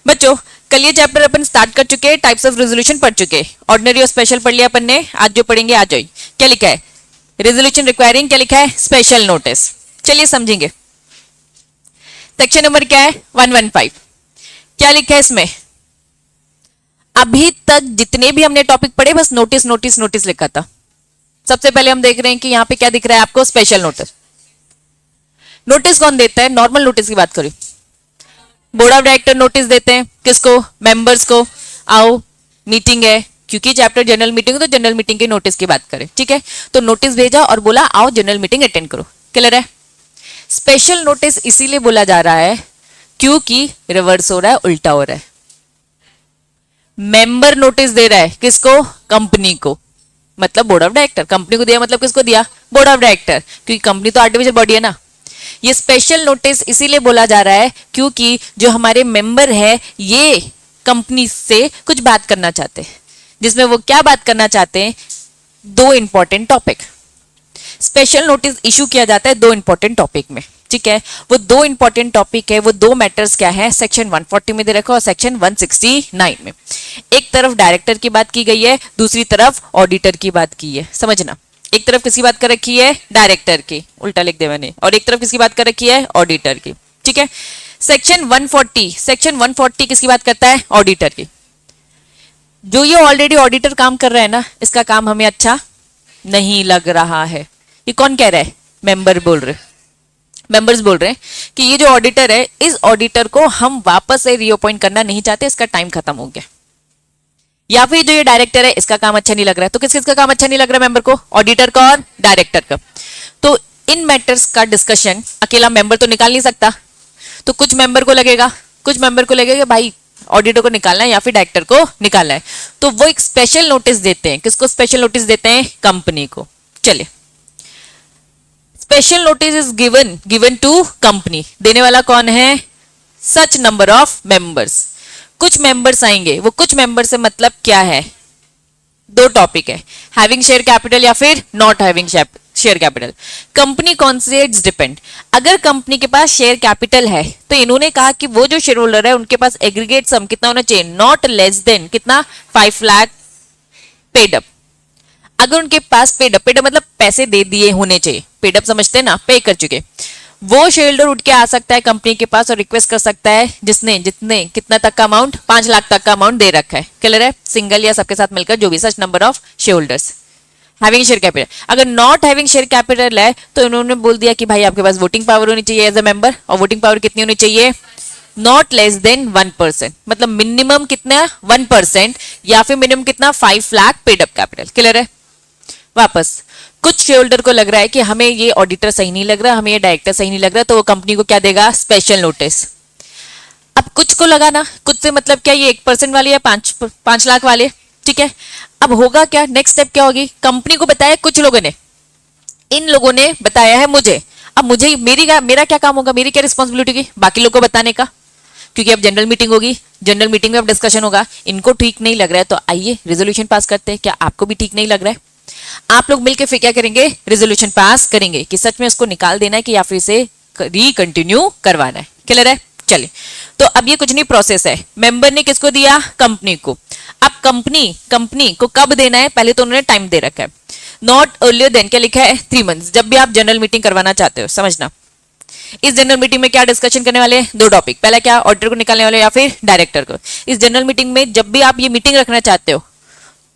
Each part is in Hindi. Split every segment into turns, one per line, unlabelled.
बच्चों कल ये चैप्टर अपन स्टार्ट कर चुके हैं, टाइप्स ऑफ रेजोल्यूशन पढ़ चुके हैं। ऑर्डिनरी और स्पेशल पढ़ लिया अपन ने, आज जो पढ़ेंगे आज ही। क्या लिखा है? रेजोल्यूशन रिक्वायरिंग, क्या लिखा है? Special notice. चलिए समझेंगे। सेक्शन नंबर क्या है? 115। क्या लिखा है इसमें? अभी तक जितने भी हमने टॉपिक पढ़े बस नोटिस नोटिस नोटिस लिखा था। सबसे पहले हम देख रहे हैं कि यहाँ पे क्या दिख रहा है आपको? Special notice. नोटिस कौन देता है? नॉर्मल नोटिस की बात करें, बोर्ड ऑफ डायरेक्टर नोटिस देते हैं। किसको? मेंबर्स को। आओ मीटिंग है, क्योंकि चैप्टर जनरल मीटिंग है तो जनरल मीटिंग के नोटिस की बात करें, ठीक है। तो नोटिस भेजा और बोला आओ जनरल मीटिंग अटेंड करो। क्लियर है? स्पेशल नोटिस इसीलिए बोला जा रहा है क्योंकि रिवर्स हो रहा है, उल्टा हो रहा है। मेंबर नोटिस दे रहा है किसको? कंपनी को, मतलब बोर्ड ऑफ डायरेक्टर। कंपनी को दिया मतलब किसको दिया? बोर्ड ऑफ डायरेक्टर, क्योंकि कंपनी तो आर्टिफिशियल बॉडी है ना। ये स्पेशल नोटिस इसीलिए बोला जा रहा है क्योंकि जो हमारे मेंबर है ये कंपनी से कुछ बात करना चाहते हैं, जिसमें वो क्या बात करना चाहते हैं? दो important topic. Special notice issue किया जाता है दो इंपॉर्टेंट टॉपिक में, ठीक है। वो दो इंपॉर्टेंट टॉपिक है, वो दो मैटर्स क्या है? सेक्शन 140 में दे रखा और सेक्शन 169 में। एक तरफ डायरेक्टर की बात की गई है, दूसरी तरफ ऑडिटर की बात की है। समझना, एक तरफ किसकी बात कर रखी है? डायरेक्टर की, उल्टा लिख दिया मैंने, और एक तरफ किसकी बात कर रखी है? ऑडिटर की, ठीक है। सेक्शन 140 किसकी बात करता है? ऑडिटर की। जो ये ऑलरेडी ऑडिटर काम कर रहा है ना, इसका काम हमें अच्छा नहीं लग रहा है। ये कौन कह रहा है? मेंबर्स बोल रहे हैं कि ये जो ऑडिटर है, इस ऑडिटर को हम वापस से रीअपॉइंट करना नहीं चाहते, इसका टाइम खत्म हो गया। या फिर जो ये डायरेक्टर है इसका काम अच्छा नहीं लग रहा है। तो किस किसका काम अच्छा नहीं लग रहा है मेंबर को? ऑडिटर का और डायरेक्टर का। तो इन मैटर्स का डिस्कशन अकेला मेंबर तो निकाल नहीं सकता, तो कुछ मेंबर को लगेगा भाई ऑडिटर को निकालना है या फिर डायरेक्टर को निकालना है, तो वो एक स्पेशल नोटिस देते हैं। किसको स्पेशल नोटिस देते हैं? कंपनी को। चलिए, special notice is given to company. देने वाला कौन है? Such number of members. कुछ मेंबर्स आएंगे, वो कुछ मेंबर से मतलब क्या है? दो टॉपिक है, हैविंग शेयर कैपिटल या फिर not having share capital. Company कौन से? It's depend. अगर कंपनी के पास शेयर कैपिटल है तो इन्होंने कहा कि वो जो शेयर होल्डर है उनके पास एग्रीगेट सम कितना होना चाहिए? नॉट लेस देन कितना? 5 लाख पेड अप। अगर उनके पास पेड अप मतलब पैसे दे दिए होने चाहिए, पेड अप समझते हैं ना, पे कर चुके, वो शेयर होल्डर उठ के आ सकता है कंपनी के पास और रिक्वेस्ट कर सकता है जितने कितना तक का अमाउंट? 5 लाख तक का अमाउंट दे रखा है। क्लियर है? सिंगल या सबके साथ मिलकर जो भी, सच number of share holders. Having share capital. अगर नॉट हैविंग शेयर कैपिटल है तो इन्होंने बोल दिया कि भाई आपके पास वोटिंग पावर होनी चाहिए एज अ मेंबर, और वोटिंग पावर कितनी होनी चाहिए? नॉट लेस देन 1%, मतलब मिनिमम कितना? 1%, या फिर मिनिमम कितना? 5 lakh paid up capital. Clear है? वापस कुछ शेयर होल्डर को लग रहा है कि हमें ये ऑडिटर सही नहीं लग रहा, हमें ये डायरेक्टर सही नहीं लग रहा, तो वो कंपनी को क्या देगा? Special notice. अब कुछ को लगा ना, कुछ से मतलब क्या? ये 1% वाले या 5 लाख वाले, ठीक है। अब होगा क्या? नेक्स्ट स्टेप क्या होगी? कंपनी को बताया कुछ लोगों ने, इन लोगों ने बताया है मुझे। अब मुझे मेरा क्या काम होगा? मेरी क्या रिस्पॉन्सिबिलिटी होगी बाकी लोगों को बताने का? क्योंकि अब जनरल मीटिंग होगी, जनरल मीटिंग में अब डिस्कशन होगा। इनको ठीक नहीं लग रहा है तो आइए रेजोल्यूशन पास करते हैं। क्या आपको भी ठीक नहीं लग रहा है? आप लोग मिलकर फिर क्या करेंगे? रेजोल्यूशन पास करेंगे कि सच में इसको निकाल देना है कि या फिर इसे रिकंटिन्यू करवाना है। क्लियर है? चलिए, तो अब ये कुछ नहीं, प्रोसेस है। मेंबर ने किसको दिया? कंपनी को। अब कंपनी को कब देना है? पहले तो उन्होंने टाइम दे रखा है, नॉट अर्लियर देन, क्या लिखा है? 3 मंथ्स। जब भी आप जनरल मीटिंग करवाना चाहते हो, समझना, इस जनरल मीटिंग में क्या डिस्कशन करने वाले हैं? दो टॉपिक। पहला क्या? ऑडिटर को निकालने वाले या फिर डायरेक्टर को। इस जनरल मीटिंग में जब भी आप ये मीटिंग रखना चाहते हो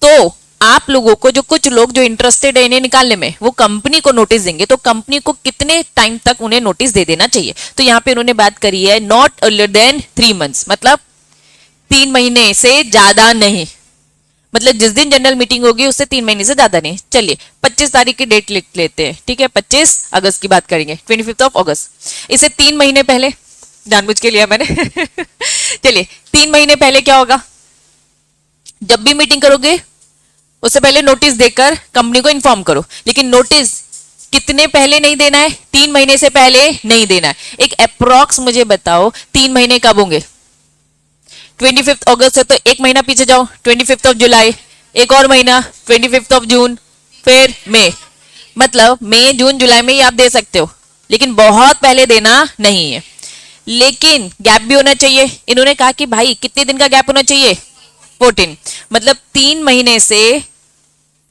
तो आप लोगों को, जो कुछ लोग जो इंटरेस्टेड है इन्हें निकालने में, वो कंपनी को नोटिस देंगे। तो कंपनी को कितने टाइम तक उन्हें नोटिस दे देना चाहिए? तो यहाँ पे उन्होंने बात करी है नॉट अर्लियर देन 3 मंथ्स, मतलब 3 महीने से ज्यादा नहीं, मतलब जिस दिन जनरल मीटिंग होगी उससे 3 महीने से ज्यादा नहीं। चलिए 25 तारीख की डेट लिख लेते हैं, ठीक है। 25 अगस्त की बात करेंगे, 25 ऑफ अगस्त। इसे 3 महीने पहले, जानबूझ के लिया मैंने चलिए 3 महीने पहले क्या होगा? जब भी मीटिंग करोगे उससे पहले नोटिस देकर कंपनी को इन्फॉर्म करो, लेकिन नोटिस कितने पहले नहीं देना है? 3 महीने से पहले नहीं देना है। एक अप्रॉक्स मुझे बताओ 3 महीने कब होंगे? 25 अगस्त से तो एक महीना पीछे जाओ, 25 ऑफ जुलाई, एक और महीना 25 ऑफ जून, फिर मई। मतलब मई, जून, जुलाई में ही आप दे सकते हो, लेकिन बहुत पहले देना नहीं है। लेकिन गैप भी होना चाहिए। इन्होंने कहा कि भाई कितने दिन का गैप होना चाहिए, 14, मतलब 3 महीने से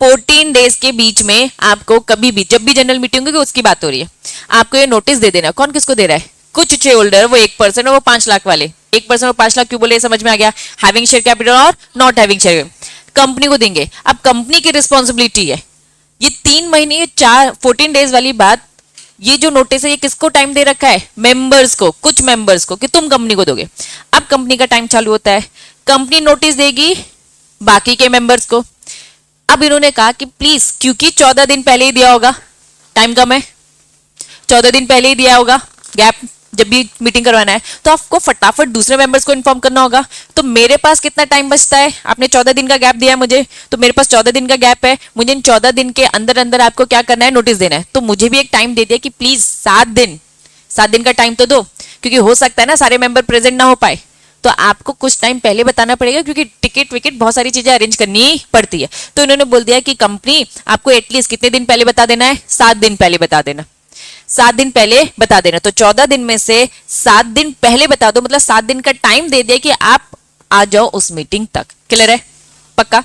14 डेज के बीच में आपको कभी भी, जब भी जनरल मीटिंग होगी उसकी बात हो रही है, आपको ये नोटिस दे देना। कौन किसको दे रहा है? कुछ शेयर होल्डर, वो 1% और वो 5 लाख वाले। 1% और 5 लाख क्यों बोले, समझ में आ गया? हैविंग शेयर कैपिटल और नॉट हैविंग शेयर कंपनी को देंगे। अब कंपनी की रिस्पॉन्सिबिलिटी है ये 3 महीने, ये 14 डेज वाली बात, ये जो नोटिस है ये किसको टाइम दे रखा है? मेंबर्स को, कुछ मेंबर्स को, कि तुम कंपनी को दोगे। अब कंपनी का टाइम चालू होता है, कंपनी नोटिस देगी बाकी के मेंबर्स को। अब इन्होंने कहा कि प्लीज, क्योंकि 14 दिन पहले ही दिया होगा, टाइम कम है, 14 दिन पहले ही दिया होगा गैप, जब भी मीटिंग करवाना है तो आपको फटाफट दूसरे मेंबर्स को इन्फॉर्म करना होगा। तो मेरे पास कितना टाइम बचता है? आपने 14 दिन का गैप दिया है मुझे, तो मेरे पास 14 दिन का गैप है। मुझे इन 14 दिन के अंदर अंदर आपको क्या करना है? नोटिस देना है। तो मुझे भी एक टाइम दे दिया कि प्लीज 7 दिन का टाइम तो दो, क्योंकि हो सकता है ना सारे मेंबर प्रेजेंट ना हो पाए, तो आपको कुछ टाइम पहले बताना पड़ेगा, क्योंकि टिकट विकेट बहुत सारी चीजें अरेंज करनी पड़ती है। तो इन्होंने बोल दिया कि कंपनी आपको एटलीस्ट कितने दिन पहले बता देना है? 7 दिन पहले बता देना। 7 दिन पहले बता देना। तो 14 दिन में से 7 दिन पहले बता दो, मतलब 7 दिन का टाइम दे दे कि आप आ जाओ उस मीटिंग तक। क्लियर है? पक्का?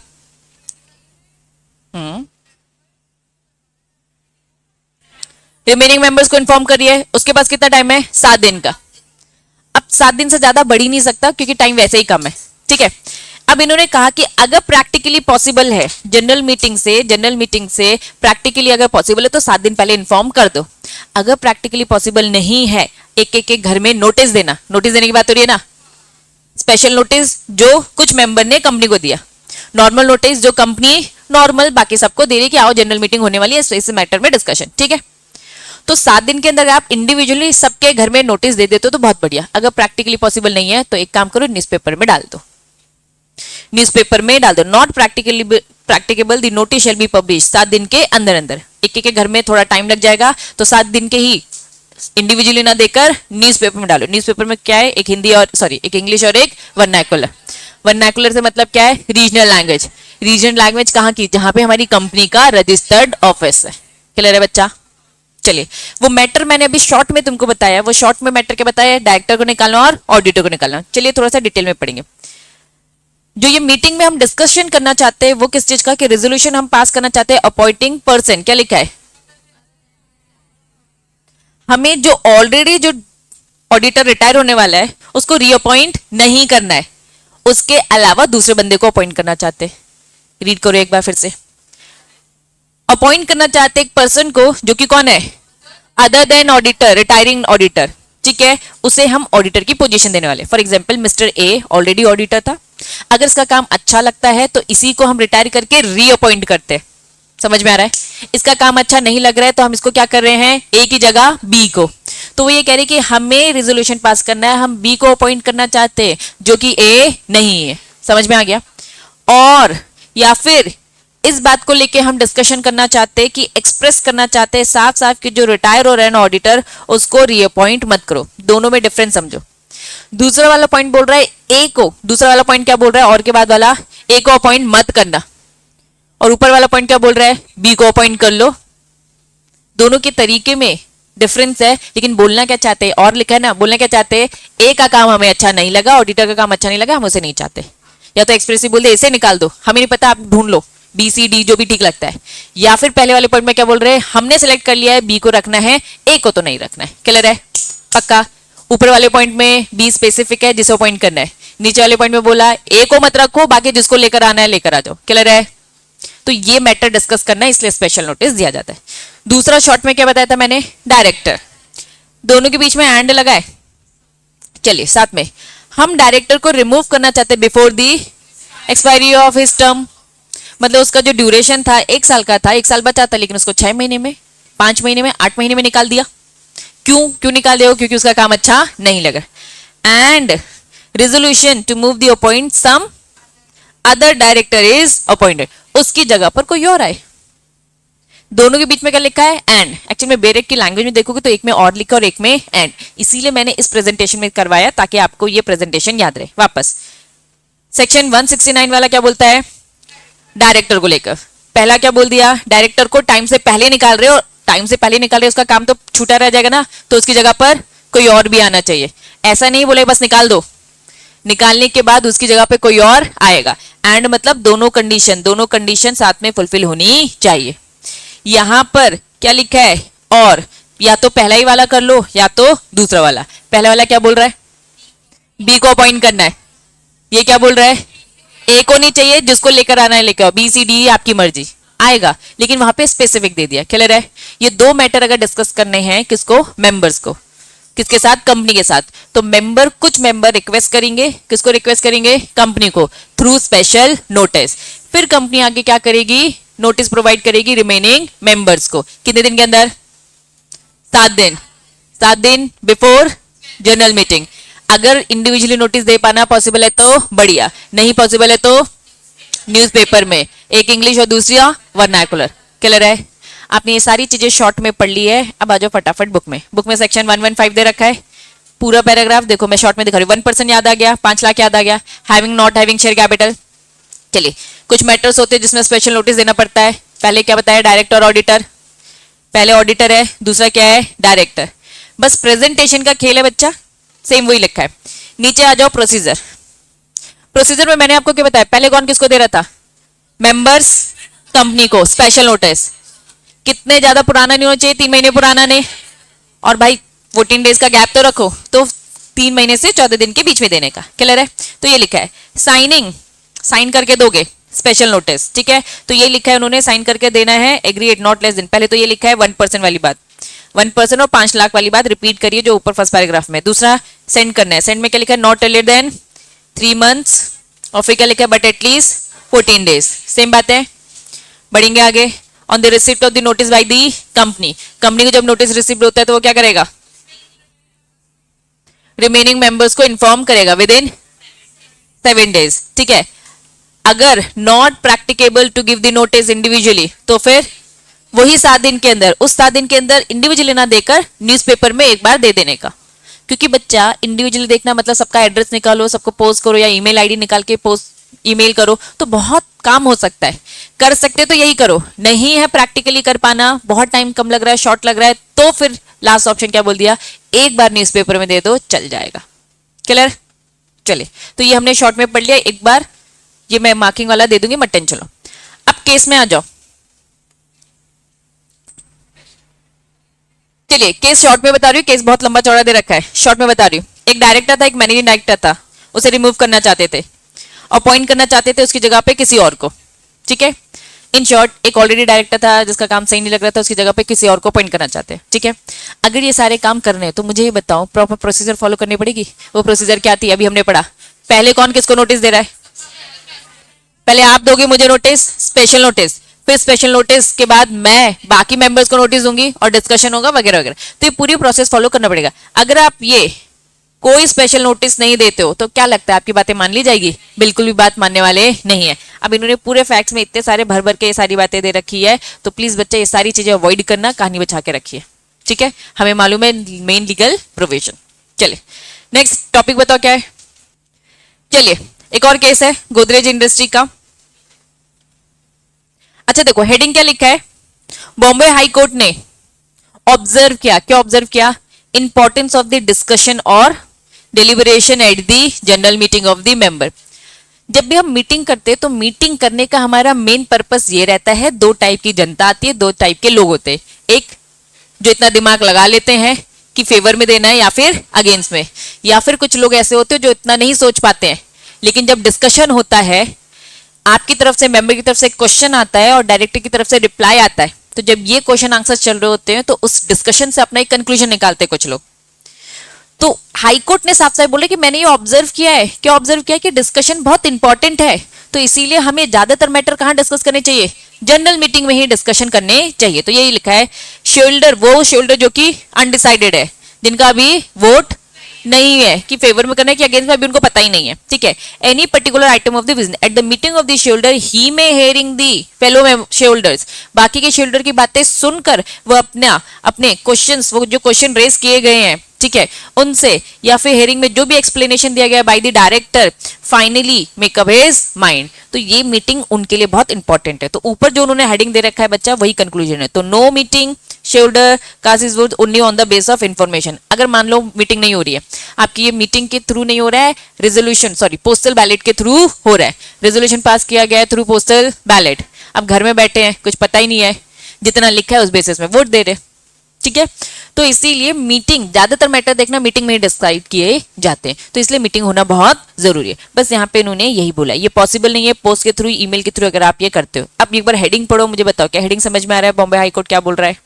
रिमेनिंग मेंबर्स को इन्फॉर्म करिए। उसके पास कितना टाइम है? 7 दिन का। अब 7 दिन से ज्यादा बढ़ ही नहीं सकता, क्योंकि टाइम वैसे ही कम है। ठीक है। अब इन्होंने कहा कि अगर प्रैक्टिकली पॉसिबल है, जनरल मीटिंग से प्रैक्टिकली अगर पॉसिबल है तो 7 दिन पहले इन्फॉर्म कर दो। अगर प्रैक्टिकली पॉसिबल नहीं है, एक एक एक घर में नोटिस देना। नोटिस देने की बात हो रही है ना, स्पेशल नोटिस जो कुछ मेंबर ने कंपनी को दिया, नॉर्मल नोटिस जो कंपनी नॉर्मल बाकी सबको दे रही कि आओ जनरल मीटिंग होने वाली है, इस मैटर में डिस्कशन। ठीक है। तो 7 दिन के अंदर आप इंडिविजुअली सबके घर में नोटिस दे देते हो तो बहुत बढ़िया। अगर प्रैक्टिकली पॉसिबल नहीं है तो एक काम करो, न्यूज़पेपर में डाल दो। न्यूज़पेपर में डाल दो। Not practicable the notice shall be publish. 7 दिन के अंदर अंदर, एक एक घर में थोड़ा टाइम लग जाएगा, तो 7 दिन के ही इंडिविजुअली ना देकर न्यूज़पेपर में डालो। न्यूज़पेपर में क्या है? एक हिंदी और एक इंग्लिश और एक वर्नाकुलर। वर्नाकुलर से मतलब क्या है? Regional language. रीजनल लैंग्वेज कहाँ की? जहां पे हमारी कंपनी का रजिस्टर्ड ऑफिस है। क्लियर है बच्चा? चलिए, वो मैटर मैंने अभी शॉर्ट में तुमको बताया, वो शॉर्ट में मैटर क्या बताया? डायरेक्टर को निकालना और ऑडिटर को निकालना। चलिए थोड़ा सा डिटेल में पढ़ेंगे। जो ये मीटिंग में हम डिस्कशन करना चाहते हैं वो किस चीज का? कि रेजोल्यूशन हम पास करना चाहते हैं अपॉइंटिंग पर्सन। क्या लिखा है? हमें जो ऑलरेडी जो ऑडिटर रिटायर होने वाला है उसको रीअपॉइंट नहीं करना है, उसके अलावा दूसरे बंदे को अपॉइंट करना चाहते हैं। रीड करो एक बार फिर से। अपॉइंट करना चाहते एक पर्सन को जो कि कौन है? Other than auditor, retiring auditor. ठीक है, उसे हम ऑडिटर की पोजीशन देने वाले। For example mister A already auditor था, अगर इसका काम अच्छा लगता है तो इसी को हम रिटायर करके रीअपॉइंट करते हैं। समझ में आ रहा है? इसका काम अच्छा नहीं लग रहा है तो हम इसको क्या कर रहे हैं? ए की जगह बी को। तो वो ये कह रहे कि हमें रेजोल्यूशन पास करना है, हम बी को अपॉइंट करना चाहते हैं जो कि ए नहीं है। समझ में आ गया? और या फिर इस बात को लेके हम डिस्कशन करना चाहते हैं कि एक्सप्रेस करना चाहते हैं साफ साफ कि जो रिटायर हो रहे हैं ना ऑडिटर, उसको रीअपॉइंट मत करो। दोनों में डिफरेंस समझो। दूसरा वाला पॉइंट बोल रहा है ए को, दूसरा वाला पॉइंट क्या बोल रहा है? और के बाद वाला ए को अपॉइंट मत करना, और ऊपर वाला पॉइंट क्या बोल रहा है? बी को अपॉइंट कर लो। दोनों के तरीके में डिफरेंस है, लेकिन बोलना क्या चाहते हैं? और लिखा है ना, बोलना क्या चाहते हैं? ए का काम हमें अच्छा नहीं लगा, ऑडिटर का काम अच्छा नहीं लगा, हम उसे नहीं चाहते। या तो एक्सप्रेसिव बोल दे इसे निकाल दो, हमें नहीं पता, आप ढूंढ लो, बी सी डी जो भी ठीक लगता है। या फिर पहले वाले पॉइंट में क्या बोल रहे हैं? हमने सेलेक्ट कर लिया है, बी को रखना है, ए को तो नहीं रखना है। क्लियर है? पक्का? ऊपर वाले पॉइंट में बी स्पेसिफिक है जिसे अपॉइंट करना है, नीचे वाले पॉइंट में बोला ए को मत रखो, बाकी जिसको लेकर आना है लेकर आ जाओ। क्लियर है? तो ये मैटर डिस्कस करना है, इसलिए स्पेशल नोटिस दिया जाता है। दूसरा शॉर्ट में क्या बताया था मैंने? डायरेक्टर। दोनों के बीच में एंड लगा है। चलिए साथ में, हम डायरेक्टर को रिमूव करना चाहते हैं before the expiry of his term. मतलब उसका जो ड्यूरेशन था 1 साल का था, 1 साल बचा था, लेकिन उसको 6 महीने में, 5 महीने में, 8 महीने में निकाल दिया। क्यों निकाल दिया? क्योंकि उसका काम अच्छा नहीं लगा। And resolution to move the appoint some other director is appointed, उसकी जगह पर कोई और आए। दोनों के बीच में क्या लिखा है? एंड। एक्चुअली में बेरेक की लैंग्वेज में देखोगे तो एक में और लिखा और एक में एंड, इसीलिए मैंने इस प्रेजेंटेशन में करवाया ताकि आपको ये प्रेजेंटेशन याद रहे। वापस सेक्शन 169 वाला क्या बोलता है? डायरेक्टर को लेकर पहला क्या बोल दिया? डायरेक्टर को टाइम से पहले निकाल रहे हो, टाइम से पहले निकाल रहे हो, उसका काम तो छूटा रह जाएगा ना, तो उसकी जगह पर कोई और भी आना चाहिए। ऐसा नहीं बोले बस निकाल दो, निकालने के बाद उसकी जगह पे कोई और आएगा। एंड मतलब दोनों कंडीशन साथ में फुलफिल होनी चाहिए। यहां पर क्या लिखा है, और या तो पहला ही वाला कर लो या तो दूसरा वाला। पहला वाला क्या बोल रहा है, बी को अपॉइंट करना है। ये क्या बोल रहा है, ए को नहीं चाहिए, जिसको लेकर आना है लेकर आओ, बी सी डी आपकी मर्जी आएगा, लेकिन वहां पे स्पेसिफिक दे दिया। क्लियर है। ये दो मैटर अगर डिस्कस करने हैं किसको, मेंबर्स को, किसके साथ, कंपनी के साथ, तो कुछ मेंबर रिक्वेस्ट करेंगे, किसको रिक्वेस्ट करेंगे, कंपनी को, थ्रू स्पेशल नोटिस। फिर कंपनी आगे क्या करेगी, नोटिस प्रोवाइड करेगी रिमेनिंग मेंबर्स को। कितने दिन के अंदर, 7 दिन, 7 दिन बिफोर जनरल मीटिंग। अगर इंडिविजुअली नोटिस दे पाना पॉसिबल है तो बढ़िया, नहीं पॉसिबल है तो न्यूज़पेपर में, एक इंग्लिश और दूसरा वर्नाकुलर। क्लियर है। आपने ये सारी चीजें शॉर्ट में पढ़ ली है। अब आ जाओ फटाफट बुक में। बुक में सेक्शन 115 दे रखा है, पूरा पैराग्राफ देखो, मैं शॉर्ट में दिखा रही हूँ। 1% याद आ गया, 5 लाख याद आ गया, having not having share capital. चलिए, कुछ मैटर्स होते हैं जिसमें स्पेशल नोटिस देना पड़ता है। पहले क्या बताया, डायरेक्टर और ऑडिटर। पहले ऑडिटर है, दूसरा क्या है, डायरेक्टर। बस प्रेजेंटेशन का खेल है बच्चा, सेम वही लिखा है। नीचे आ जाओ, प्रोसीजर। प्रोसीजर में मैंने आपको क्या बताया, पहले कौन किसको दे रहा था, मेंबर्स, कंपनी को स्पेशल नोटिस। कितने ज्यादा पुराना नहीं होना चाहिए, 3 महीने पुराना नहीं, और भाई 14 डेज का गैप तो रखो, तो 3 महीने से 14 दिन के बीच में देने का। क्लियर है। तो ये लिखा है साइनिंग, साइन करके दोगे स्पेशल नोटिस, ठीक है। तो ये लिखा है उन्होंने, साइन करके देना है, agree at not less than. पहले तो ये लिखा है 1% वाली बात, 1% और 5 लाख वाली बात रिपीट करिए जो ऊपर फर्स्ट पैराग्राफ में। दूसरा सेंड करना है, सेंड में क्या लिखा है, नॉट अर्लियर देन 3 मंथ्स, और फिर क्या लिखा है, बट एटलीस्ट 14 डेज। सेम बात है, बढ़ेंगे आगे। On the receipt of the notice by the company, company को जब नोटिस रिसीव होता है तो वो क्या करेगा, रिमेनिंग मेंबर्स को इन्फॉर्म करेगा विद इन 7 डेज, ठीक है। अगर not practicable to give the notice individually, तो फिर वही 7 दिन के अंदर, उस 7 दिन के अंदर इंडिविजुअली ना देकर न्यूज़पेपर में एक बार दे देने का। क्योंकि बच्चा इंडिविजुअली देखना मतलब सबका एड्रेस निकालो, सबको पोस्ट करो, या ईमेल आईडी निकाल के पोस्ट ईमेल करो, तो बहुत काम हो सकता है। कर सकते तो यही करो, नहीं है प्रैक्टिकली कर पाना, बहुत टाइम कम लग रहा है, शॉर्ट लग रहा है, तो फिर लास्ट ऑप्शन क्या बोल दिया, एक बार न्यूज़पेपर में दे दो, चल जाएगा। क्लियर। चलिए, तो ये हमने शॉर्ट में पढ़ लिया। एक बार ये मैं मार्किंग वाला दे दूंगी, मत टेंशन लो। अब केस में आ जाओ। चलिए, केस शॉर्ट में बता रही हूँ, केस बहुत लंबा चौड़ा दे रखा है, शॉर्ट में बता रही हूँ। एक डायरेक्टर था, एक मैनेजिंग डायरेक्टर था, उसे रिमूव करना चाहते थे, अपॉइंट करना चाहते थे उसकी जगह पे किसी और को, ठीक है। इन शॉर्ट, एक ऑलरेडी डायरेक्टर था जिसका काम सही नहीं लग रहा था, उसकी जगह पे किसी और को अपॉइंट करना चाहते हैं, ठीक है। अगर ये सारे काम करने हैं तो मुझे ये बताओ, प्रॉपर प्रोसीजर फॉलो करनी पड़ेगी। वो प्रोसीजर क्या थी, अभी हमने पढ़ा। पहले कौन किसको नोटिस दे रहा है, पहले आप दोगे मुझे नोटिस, स्पेशल नोटिस, फिर स्पेशल नोटिस के बाद मैं बाकी मेंबर्स को नोटिस दूंगी और डिस्कशन होगा वगैरह वगैरह। तो ये पूरी प्रोसेस फॉलो करना पड़ेगा। अगर आप ये कोई स्पेशल नोटिस नहीं देते हो तो क्या लगता है आपकी बातें मान ली जाएगी, बिल्कुल भी बात मानने वाले नहीं है। अब इन्होंने पूरे फैक्ट्स में इतने सारे भर भर के ये सारी बातें दे रखी है, तो प्लीज बच्चे ये सारी चीजें अवॉइड करना, कहानी बचा के रखिए, ठीक है। हमें मालूम है मेन लीगल प्रोविजन। चलिए नेक्स्ट टॉपिक बताओ क्या है। चलिए, एक और केस है गोदरेज इंडस्ट्री का। अच्छा देखो, हेडिंग क्या लिखा है, बॉम्बे हाई कोर्ट ने ऑब्जर्व किया, क्या ऑब्जर्व किया, इंपॉर्टेंस ऑफ द डिस्कशन और डिलिबरेशन at the general meeting of the member. जब भी हम मीटिंग करते हैं तो मीटिंग करने का हमारा मेन पर्पस ये रहता है, दो टाइप की जनता आती है, दो टाइप के लोग होते हैं। एक जो इतना दिमाग लगा लेते हैं कि फेवर में देना है या फिर अगेंस्ट में, या फिर कुछ लोग ऐसे होते हैं जो इतना नहीं सोच पाते हैं। लेकिन जब डिस्कशन होता है, आपकी तरफ से मेंबर की तरफ से क्वेश्चन आता है और डायरेक्टर की तरफ से रिप्लाई आता है, तो जब ये क्वेश्चन आंसर चल रहे होते हैं तो उस डिस्कशन से अपना एक कंक्लूजन निकालते हैं कुछ लोग। तो हाई कोर्ट ने साफ साफ बोले कि मैंने ये ऑब्जर्व किया है, क्या ऑब्जर्व किया, कि डिस्कशन बहुत इंपॉर्टेंट है, तो इसीलिए हमें ज्यादातर मैटर कहाँ डिस्कस करने चाहिए, जनरल मीटिंग में ही डिस्कशन करने चाहिए। तो यही लिखा है, शेयरहोल्डर, वो शेयरहोल्डर जो कि अनडिसाइडेड है, जिनका अभी वोट नहीं है कि फेवर में करना है कि अगेंस्ट में, अभी उनको पता ही नहीं है, ठीक है। Any particular item of the business at the meeting of the shareholder he may hearing the fellow shareholders, बाकी के शेयरहोल्डर की बातें सुनकर वो अपने क्वेश्चंस, वो जो क्वेश्चन रेज किए गए हैं ठीक है, उनसे या फिर हेयरिंग में जो भी एक्सप्लेनेशन दिया गया by the director finally make up his mind. तो ये मीटिंग उनके लिए बहुत इंपॉर्टेंट है। तो ऊपर जो उन्होंने हेडिंग दे रखा है बच्चा, वही कंक्लूजन है। तो no meeting shareholder cast is vote only on the base of information. अगर मान लो मीटिंग नहीं हो रही है आपकी, ये मीटिंग के थ्रू नहीं हो रहा है, रेजोल्यूशन सॉरी पोस्टल बैलेट के थ्रू हो रहा है, रेजोल्यूशन पास किया गया है थ्रू पोस्टल बैलेट। अब घर में बैठे हैं, कुछ पता ही नहीं है, जितना लिखा है उस बेसिस में वोट दे रहे, ठीक है। तो इसीलिए मीटिंग, ज्यादातर मैटर देखना मीटिंग में डिसाइड किए जाते हैं, तो इसलिए मीटिंग होना बहुत जरूरी है। बस यहाँ पे इन्होंने यही बोला, ये पॉसिबल नहीं है पोस्ट के थ्रू, ईमेल के थ्रू अगर आप ये करते हो। अब एक बार हेडिंग पढ़ो, मुझे बताओ क्या हेडिंग समझ में आ रहा है? बॉम्बे हाई कोर्ट क्या बोल रहा है?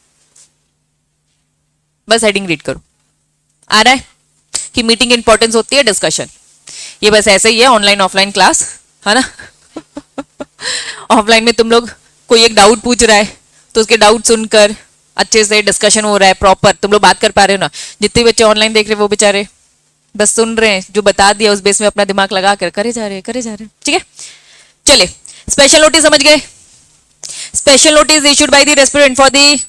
बस हेडिंग रीड करो, आ रहा है कि मीटिंग इंपॉर्टेंस होती है डिस्कशन। ये बस ऐसे ही है ऑनलाइन ऑफलाइन क्लास, है ना। ऑफलाइन में तुम लोग कोई एक डाउट पूछ रहा है तो उसके डाउट सुनकर अच्छे से डिस्कशन हो रहा है, प्रॉपर तुम लोग बात कर पा रहे हो ना। जितने बच्चे ऑनलाइन देख रहे हैं वो बेचारे बस सुन रहे हैं, जो बता दिया उस बेस में अपना दिमाग लगा कर करे जा रहे हैं, ठीक है। चले, स्पेशल नोटिस समझ गए? Special notice issued by the respondent for the,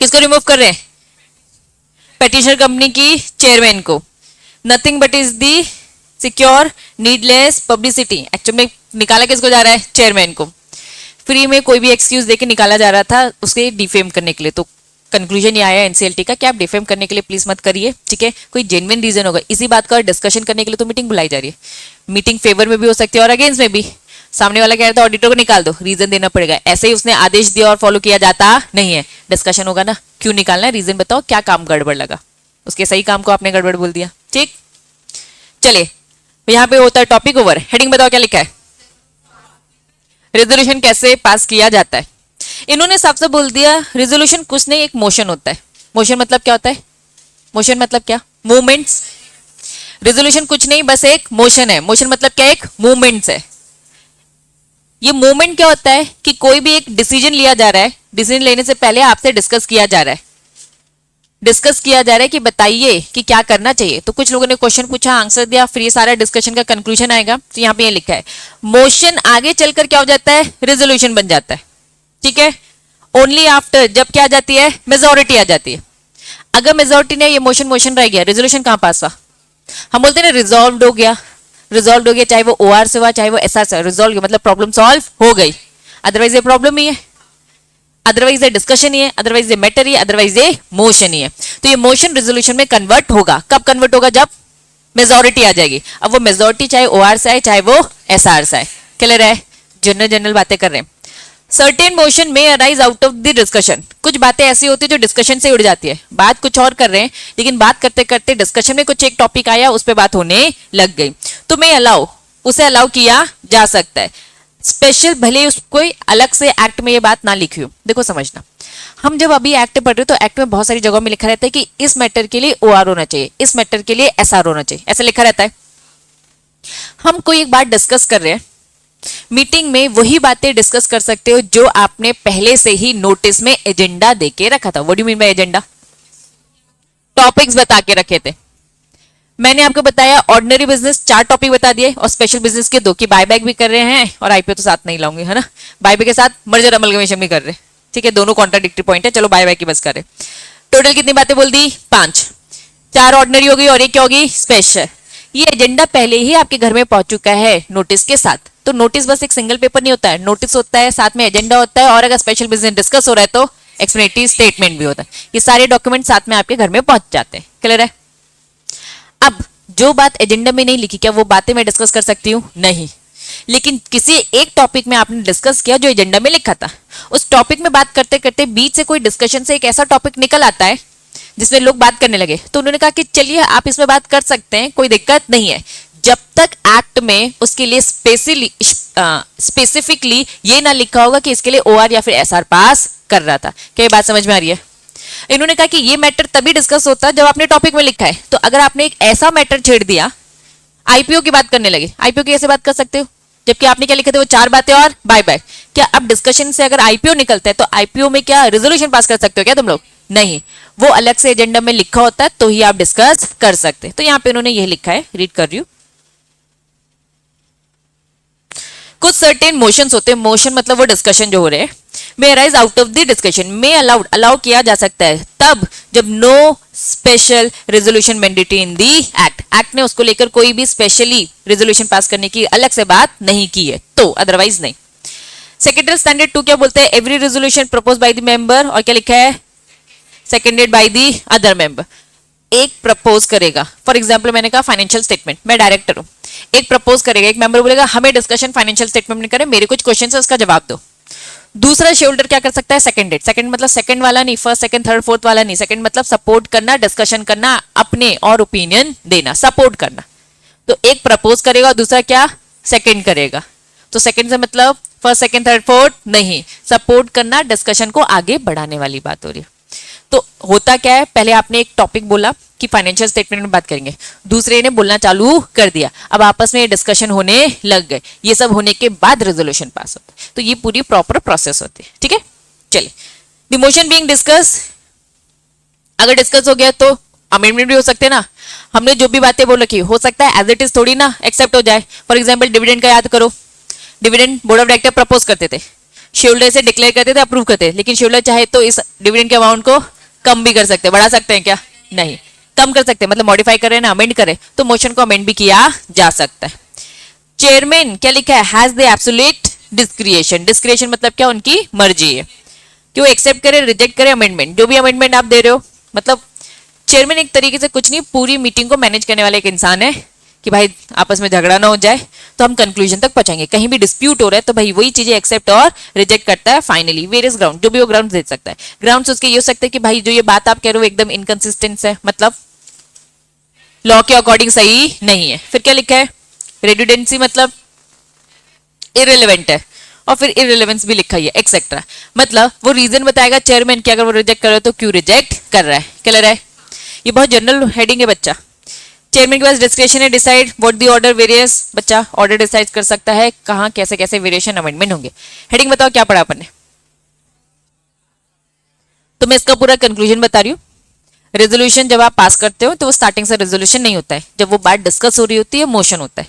किसको रिमूव कर रहे हैं? पेटिशनर कंपनी की चेयरमैन को। Nothing but is the secure needless publicity. Actually में निकाला किसको जा रहा है? चेयरमैन को। फ्री में कोई भी एक्सक्यूज देके निकाला जा रहा था उसके डिफेम करने के लिए। तो कंक्लूजन ये आया एनसीएलटी का कि आप डिफेम करने के लिए प्लीज मत करिए, ठीक है। कोई जेन्युइन रीजन होगा, इसी बात का डिस्कशन करने के लिए तो मीटिंग बुलाई जा रही है। मीटिंग फेवर में भी हो सकती है और अगेंस्ट में भी। सामने वाला कह रहा था ऑडिटर को निकाल दो, रीजन देना पड़ेगा। ऐसे ही उसने आदेश दिया और फॉलो किया जाता नहीं है, डिस्कशन होगा ना, क्यों निकालना है, रीजन बताओ, क्या काम गड़बड़ लगा, उसके सही काम को आपने गड़बड़ बोल दिया, ठीक। चले, यहाँ पे होता है टॉपिक ओवर। हेडिंग बताओ क्या लिखा है? रेजोल्यूशन कैसे पास किया जाता है। इन्होंने सबसे बोल दिया रेजोल्यूशन कुछ नहीं, एक मोशन होता है। मोशन मतलब क्या होता है? मोशन मतलब क्या? मूवमेंट्स। रेजोल्यूशन कुछ नहीं, बस एक मोशन है। मोशन मतलब क्या? एक मूवमेंट्स है। ये मूवमेंट क्या होता है कि कोई भी एक डिसीजन लिया जा रहा है, डिसीजन लेने से पहले आपसे डिस्कस किया जा रहा है, डिस्कस किया जा रहा है कि बताइए कि क्या करना चाहिए। तो कुछ लोगों ने क्वेश्चन पूछा, आंसर दिया, फिर ये सारा डिस्कशन का कंक्लूजन आएगा। तो यहाँ पे ये लिखा है मोशन आगे चलकर क्या हो जाता है? रेजोल्यूशन बन जाता है, ठीक है। ओनली आफ्टर, जब क्या आ जाती है? मेजोरिटी आ जाती है। अगर मेजोरिटी ने ये मोशन रह गया, रेजोल्यूशन कहां पास हुआ? हम बोलते हैं ना रिजॉल्व हो गया, रिजॉल्व हो गया, चाहे वो ओआर से हुआ चाहे वो एसआर से, रिजॉल्व हो मतलब प्रॉब्लम सॉल्व हो गई। अदरवाइज ये प्रॉब्लम ही है, अदरवाइज ये डिस्कशन ही है, अदरवाइज ये मैटर ही है, अदरवाइज ये मोशन ही है। तो ये मोशन रेजोल्यूशन में कन्वर्ट होगा। कब कन्वर्ट होगा? जब मेजोरिटी आ जाएगी। अब वो मेजोरिटी चाहे ओआर से आए चाहे वो एसआर से आए। क्लियर है? जनरल बातें कर रहे हैं। सर्टेन मोशन में arise out of the discussion. कुछ बातें ऐसी होती है जो डिस्कशन से उड़ जाती है, बात कुछ और कर रहे हैं लेकिन बात करते करते डिस्कशन में कुछ एक टॉपिक आया, उस पर बात होने लग गई, तो मैं उसे अलाउ किया जा सकता है। स्पेशल भले उसको अलग से एक्ट में ये बात ना लिखी हो। देखो समझना, हम जब अभी एक्ट पढ़ रहे हो तो एक्ट में बहुत सारी जगहों में लिखा रहता है कि इस मैटर के लिए ओआर होना चाहिए, इस मैटर के लिए एसआर होना चाहिए, ऐसा लिखा रहता है। हम कोई एक बात डिस्कस कर रहे हैं, मीटिंग में वही बातें डिस्कस कर सकते हो जो आपने पहले से ही नोटिस में एजेंडा देके रखा था। What do you mean by agenda? Topics बता के रखे थे। मैंने आपको बताया ऑर्डिनरी बिजनेस 4 टॉपिक बता दिए और स्पेशल बिजनेस के 2 की बायबैक भी कर रहे हैं और आईपीओ तो साथ नहीं लाऊंगे, है ना। बायबैक के साथ मर्जर अमलगमेशन भी कर रहे हैं, ठीक है। दोनों कॉन्ट्राडिक्टरी पॉइंट है, चलो बायबैक की बस करें। टोटल कितनी बातें बोल दी? 5। 4 ऑर्डिनरी हो गई और एक क्या होगी? स्पेशल। ये एजेंडा पहले ही आपके घर में पहुंच चुका है नोटिस के साथ। तो नोटिस बस एक सिंगल पेपर नहीं होता है, नोटिस होता है, साथ में एजेंडा होता है, और अगर स्पेशल बिजनेस डिस्कस हो रहा है तो एक्सप्लेनेटरी स्टेटमेंट भी होता है। ये सारे डॉक्यूमेंट साथ में आपके घर में पहुंच जाते हैं। क्लियर है? अब जो बात एजेंडा में नहीं लिखी, क्या वो बातें मैं डिस्कस कर सकती हूँ? नहीं। लेकिन किसी एक टॉपिक में आपने डिस्कस किया जो एजेंडा में लिखा था, उस टॉपिक में बात करते करते बीच से कोई डिस्कशन से एक ऐसा टॉपिक निकल आता है जिसमें लोग बात करने लगे, तो उन्होंने कहा कि चलिए आप इसमें बात कर सकते हैं, कोई दिक्कत नहीं है, जब तक एक्ट में उसके लिए स्पेसिफिकली ये ना लिखा होगा कि इसके लिए ओआर या फिर एसआर पास कर रहा था। क्या ये बात समझ में आ रही है? इन्होंने कहा कि ये मैटर तभी डिस्कस होता है जब आपने टॉपिक में लिखा है। तो अगर आपने एक ऐसा मैटर छेड़ दिया, आईपीओ की बात करने लगे, आईपीओ की ऐसे बात कर सकते हो जबकि आपने क्या लिखे थे? वो 4 बातें और बाय बाय। क्या अब डिस्कशन से अगर आईपीओ निकलता है तो आईपीओ में क्या रेजोल्यूशन पास कर सकते हो क्या तुम लोग? नहीं, वो अलग से एजेंडा में लिखा होता है तो ही आप डिस्कस कर सकते हैं। तो यहां पे उन्होंने यही लिखा है, रीड कर रही हूं। कुछ सर्टेन मोशंस होते हैं, मोशन मतलब वो डिस्कशन जो हो रहे हैं, may arise out of the discussion, may allow किया जा सकता है तब जब no special resolution mandatory in the act ने उसको लेकर कोई भी स्पेशली रेजोल्यूशन पास करने की अलग से बात नहीं की है, तो अदरवाइज नहीं। सेक्रेटरी स्टैंडर्ड 2 क्या बोलते हैं? Every resolution propose by the member, और क्या लिखा है? Seconded by the other member. एक प्रपोज करेगा, फॉर एग्जाम्पल मैंने कहा फाइनेंशियल स्टेटमेंट, मैं डायरेक्टर हूं, एक प्रपोज करेगा, एक मेंबर बोलेगा हमें डिस्कशन फाइनेंशियल स्टेटमेंट में करें, मेरे कुछ क्वेश्चन है उसका जवाब दो। दूसरा शेयर होल्डर क्या कर सकता है? सेकेंडेड, सेकंड मतलब सेकंड वाला नहीं, फर्स्ट सेकंड थर्ड फोर्थ वाला नहीं, सेकंड मतलब सपोर्ट करना, डिस्कशन करना, अपने और ओपिनियन देना, सपोर्ट करना। तो एक प्रपोज करेगा और दूसरा क्या? सेकंड करेगा। तो सेकंड से मतलब फर्स्ट सेकंड थर्ड फोर्थ नहीं, सपोर्ट करना, डिस्कशन को आगे बढ़ाने वाली बात हो रही है। तो होता क्या है, पहले आपने एक टॉपिक बोला कि फाइनेंशियल स्टेटमेंट में बात करेंगे, दूसरे ने बोलना चालू कर दिया, अब आपस में डिस्कशन होने लग गए, ये सब होने के बाद रेजोल्यूशन पास होता है। तो ये पूरी प्रॉपर प्रोसेस होती है, ठीक है। चलिए, द मोशन बीइंग डिस्कस, अगर डिस्कस हो गया तो अमेंडमेंट भी हो सकते हैं ना। हमने जो भी बातें बोल रखी हो सकता है एज इट इज थोड़ी ना एक्सेप्ट हो जाए। फॉर एग्जाम्पल डिविडेंड का याद करो, dividend board of director propose करते थे, शेयरहोल्डर से डिक्लेयर करते थे, अप्रूव करते थे, लेकिन शेयरहोल्डर चाहे तो इस डिविडेंड के अमाउंट को कम भी कर सकते हैं, बढ़ा सकते हैं क्या? नहीं, कम कर सकते हैं, मतलब मॉडिफाई करें ना अमेंड करें, तो मोशन को अमेंड भी किया जा सकता है। चेयरमैन क्या लिखा है? हैज द एब्सोल्यूट डिस्क्रिएशन, डिस्क्रिएशन मतलब क्या? उनकी मर्जी है कि वो एक्सेप्ट करे, रिजेक्ट करे अमेंडमेंट, जो भी अमेंडमेंट आप दे रहे हो। मतलब चेयरमैन एक तरीके से कुछ नहीं, पूरी मीटिंग को मैनेज करने वाला एक इंसान है कि भाई आपस में झगड़ा ना हो जाए, तो हम कंक्लूजन तक पहुंचाएंगे। कहीं भी डिस्प्यूट हो रहा है तो भाई वही चीजें एक्सेप्ट और रिजेक्ट करता है फाइनली, वेरियस ग्राउंड, जो भी वो ग्राउंड दे सकता है। ग्राउंड्स उसके ये हो सकते हैं कि भाई जो ये बात आप कह रहे हो एकदम इनकंसिस्टेंट है, मतलब लॉ के अकॉर्डिंग सही नहीं है। फिर क्या लिखा है? रेडुडेंसी मतलब इररिलेवेंट है, और फिर इररिलेवेंस भी लिखा है एक्सेट्रा, मतलब वो रीजन बताएगा चेयरमैन की, अगर वो रिजेक्ट कर रहा है तो क्यों रिजेक्ट कर रहा है। क्या लग रहा है? ये बहुत जनरल हेडिंग है बच्चा। चेयरमैन के पास डिस्क्रिप्शन है decide what the order various, बच्चा ऑर्डर डिसाइड कर सकता है कहां कैसे कैसे वेरिएशन अमेंडमेंट होंगे। हेडिंग बताओ क्या पढ़ा अपन ने? तो मैं इसका पूरा कंक्लूजन बता रही हूँ। रेजोल्यूशन जब आप पास करते हो तो वो स्टार्टिंग से रेजोल्यूशन नहीं होता है, जब वो बात डिस्कस हो रही होती है मोशन होता है,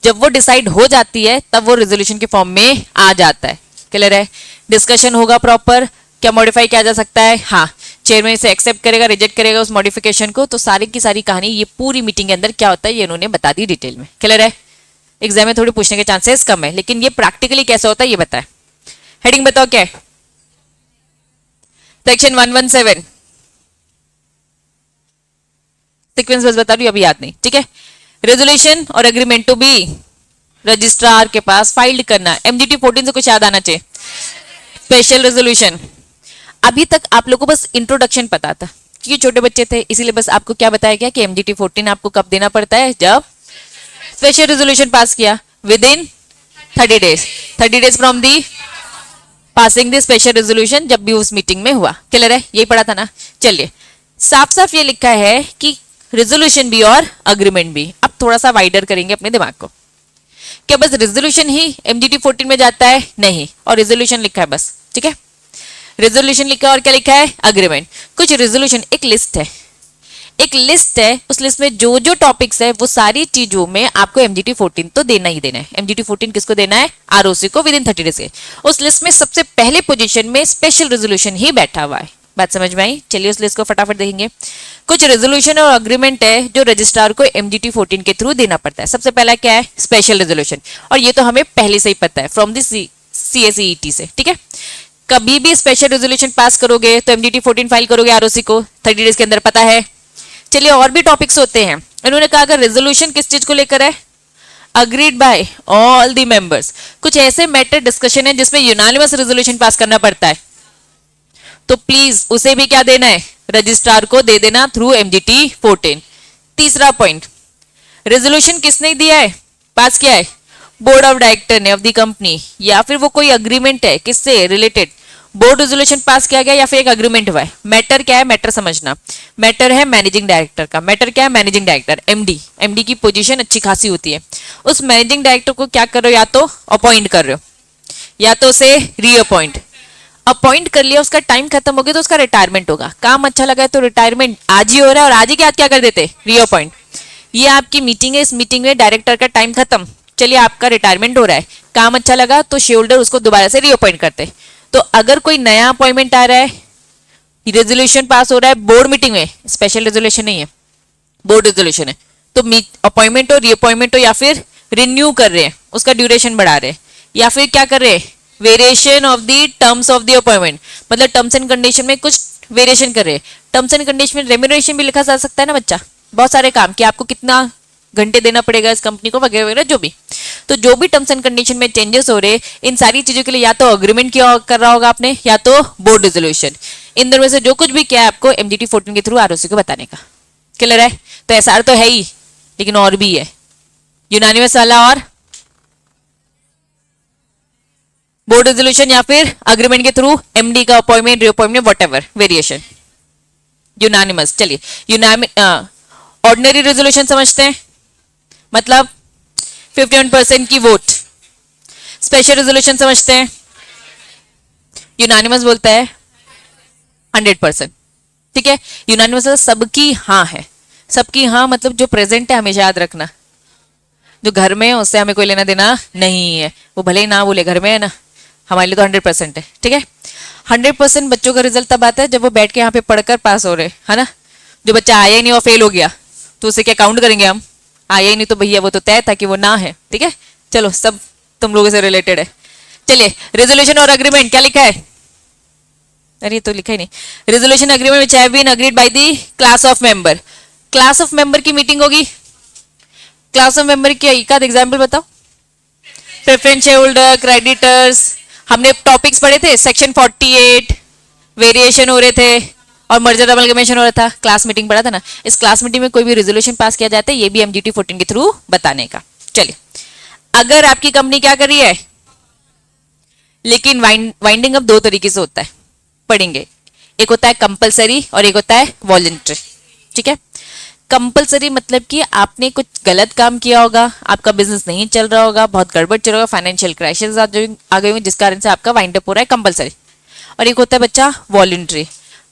जब वो डिसाइड हो जाती है तब वो रेजोल्यूशन के फॉर्म में आ जाता है। क्लियर है? डिस्कशन होगा प्रॉपर, क्या मॉडिफाई किया जा सकता है? हाँ, चेयरमैन से एक्सेप्ट करेगा, रिजेक्ट करेगा उस मॉडिफिकेशन को, तो सारी की सारी कहानी ये पूरी मीटिंग के अंदर क्या होता है ये इन्होंने बता दी डिटेल में। क्लियर है? एग्जाम में थोड़ी पूछने के चांसेस कम है, लेकिन ये प्रैक्टिकली कैसे होता है ये बताए। हेडिंग बताओ क्या है? सेक्शन 117 सीक्वेंस बस बता रही हूं, अभी याद नहीं, ठीक है। रेजोल्यूशन और एग्रीमेंट टू बी रजिस्ट्रार के पास फाइल्ड करना। एमजीटी 14 से कुछ याद आना चाहिए। स्पेशल रेजोल्यूशन, अभी तक आप लोगों को बस इंट्रोडक्शन पता था क्योंकि छोटे बच्चे थे, इसीलिए बस आपको क्या बताया गया कि एमजीटी 14 आपको कब देना पड़ता है? जब स्पेशल रेजोल्यूशन पास किया with in 30 days, 30 days from the passing the special resolution, जब भी उस मीटिंग में हुआ। क्लियर है? यही पढ़ा था ना। चलिए, साफ साफ ये लिखा है कि रेजोल्यूशन भी और अग्रीमेंट भी। अब थोड़ा सा वाइडर करेंगे अपने दिमाग को, क्या बस रेजोल्यूशन ही एमजीटी 14 में जाता है? नहीं, और रेजोल्यूशन लिखा है बस, ठीक है। रेजोल्यूशन लिखा है और क्या लिखा है? अग्रीमेंट। कुछ रेजोल्यूशन एक लिस्ट है, एक लिस्ट है, उस लिस्ट में जो जो टॉपिक्स है वो सारी चीजों में आपको एमजीटी 14 तो देना ही देना है। एमजीटी 14 किसको देना है? आरओसी को विद इन 30 डेज के। उस लिस्ट में सबसे पहले पोजीशन में स्पेशल रेजोल्यूशन ही बैठा हुआ है। बात समझ में आई? चलिए उस लिस्ट को फटाफट देखेंगे। कुछ रेजोल्यूशन और अग्रीमेंट है जो रजिस्ट्रार को एमजीटी 14 के थ्रू देना पड़ता है। सबसे पहला क्या है? स्पेशल रेजोल्यूशन, और ये तो हमें पहले से ही पता है फ्रॉम द सीएसईटी से, ठीक है। कभी भी स्पेशल रेजोल्यूशन पास करोगे तो एमजीटी 14 फाइल करोगे आरओसी को 30 डेज के अंदर, पता है। चलिए, और भी टॉपिक्स होते हैं। इन्होंने कहा अगर रेजोल्यूशन किस चीज को लेकर है? Agreed by all the members. कुछ ऐसे मैटर डिस्कशन है जिसमें यूनानिमस रेजोल्यूशन पास करना पड़ता है, तो प्लीज उसे भी क्या देना है? रजिस्ट्रार को दे देना थ्रू एमजीटी 14। तीसरा पॉइंट, रेजोल्यूशन किसने दिया है, पास किया है? बोर्ड ऑफ डायरेक्टर ने ऑफ द कंपनी, या फिर वो कोई अग्रीमेंट है किससे रिलेटेड? बोर्ड रेजोल्यूशन पास किया गया या फिर एक अग्रीमेंट हुआ है। मैटर क्या है? मैटर समझना, मैटर है मैनेजिंग डायरेक्टर का। मैटर क्या है? Managing director, MD. एमडी की पोजीशन अच्छी खासी होती है। उस मैनेजिंग डायरेक्टर को क्या कर रहे हो? या तो अपॉइंट कर रहे हो या तो उसे रीअपॉइंट। अपॉइंट कर लिया, उसका टाइम खत्म हो गया तो उसका रिटायरमेंट होगा। काम अच्छा लगा है तो रिटायरमेंट आज ही हो रहा है, और आज ही क्या कर देते? रीअपॉइंट। ये आपकी मीटिंग है, इस मीटिंग में डायरेक्टर का टाइम खत्म, चलिए आपका रिटायरमेंट हो रहा है। काम अच्छा लगा तो शेयर होल्डर उसको दोबारा से रीअपॉइंट करते, तो अगर कोई नया अपॉइंटमेंट आ रहा है, रेजोल्यूशन पास हो रहा है बोर्ड मीटिंग में, स्पेशल रेजोल्यूशन नहीं है, बोर्ड रेजोल्यूशन है, तो अपॉइंटमेंट हो, रीअपॉइंटमेंट हो, या फिर रिन्यू कर रहे हैं, उसका ड्यूरेशन बढ़ा रहे हैं, या फिर क्या कर रहे हैं, variation of the terms of the appointment, मतलब टर्म्स एंड कंडीशन में कुछ वेरिएशन कर रहे हैं। टर्म्स एंड कंडीशन में रेम्यूनरेशन भी लिखा जा सकता है ना बच्चा, बहुत सारे काम कि आपको कितना घंटे देना पड़ेगा इस कंपनी को वगैरह वगैरह, जो भी। तो जो भी टर्म्स एंड कंडीशन में चेंजेस हो रहे, इन सारी चीजों के लिए या तो अग्रीमेंट किया कर रहा होगा आपने, या तो बोर्ड रेजोल्यूशन, इन दोनों में से जो कुछ भी किया है आपको एमजीटी 14 के थ्रू आरओसी को बताने का। क्लियर है? तो एसआर तो है ही, लेकिन और भी है, यूनानिमस वाला और बोर्ड रेजोल्यूशन, या फिर अग्रीमेंट के थ्रू एमडी का appointment, reappointment, whatever variation, unanimous. चलिए ऑर्डिनरी रेजोल्यूशन समझते हैं, मतलब 51% की वोट। स्पेशल रेजोल्यूशन समझते हैं, यूनानिमस बोलता है 100%। ठीक है, यूनानिमस सबकी हाँ है, सबकी हाँ मतलब जो प्रेजेंट है हमेशा याद रखना, जो घर में है उससे हमें कोई लेना देना नहीं है, वो भले ही ना बोले घर में है ना, हमारे लिए तो 100% है। ठीक है, 100% बच्चों का रिजल्ट तब आता है जब वो बैठ के यहाँ पे पढ़कर पास हो रहे, है ना। जो बच्चा आया ही नहीं और फेल हो गया तो उसे क्या काउंट करेंगे हम? आया ही नहीं तो भैया वो तो तय था कि वो ना है। ठीक है, चलो सब तुम लोगों से रिलेटेड है। चलिए रेजोल्यूशन और अग्रीमेंट क्या लिखा है? अरे तो लिखा ही नहीं। Resolution agreement which have been agreed by the class of member. Class of member की मीटिंग होगी। क्लास ऑफ मेंबर की एक आध एग्जाम्पल बताओ। प्रेफरेंस शेयर होल्डर, क्रेडिटर्स, हमने टॉपिक्स पढ़े थे, सेक्शन 48 वेरिएशन हो रहे थे और मर्जर अमलगमेशन हो रहा था, क्लास मीटिंग पढ़ा था ना। इस क्लास मीटिंग में कोई भी रेजोल्यूशन पास किया जाता है, ये भी एमजीटी 14 के थ्रू बताने का। चलिए, अगर आपकी कंपनी क्या कर रही है, लेकिन वाइंडिंग अप दो तरीके से होता है, पढ़ेंगे। एक होता है कंपलसरी और एक होता है वॉलंटरी। ठीक है, कंपलसरी मतलब कि आपने कुछ गलत काम किया होगा, आपका बिजनेस नहीं चल रहा होगा, बहुत गड़बड़ चल रहा होगा, फाइनेंशियल क्राइसिस आ गए होंगे जिस कारण से आपका वाइंड अप हो रहा है, कंपलसरी। और एक होता है बच्चा वॉलंटरी,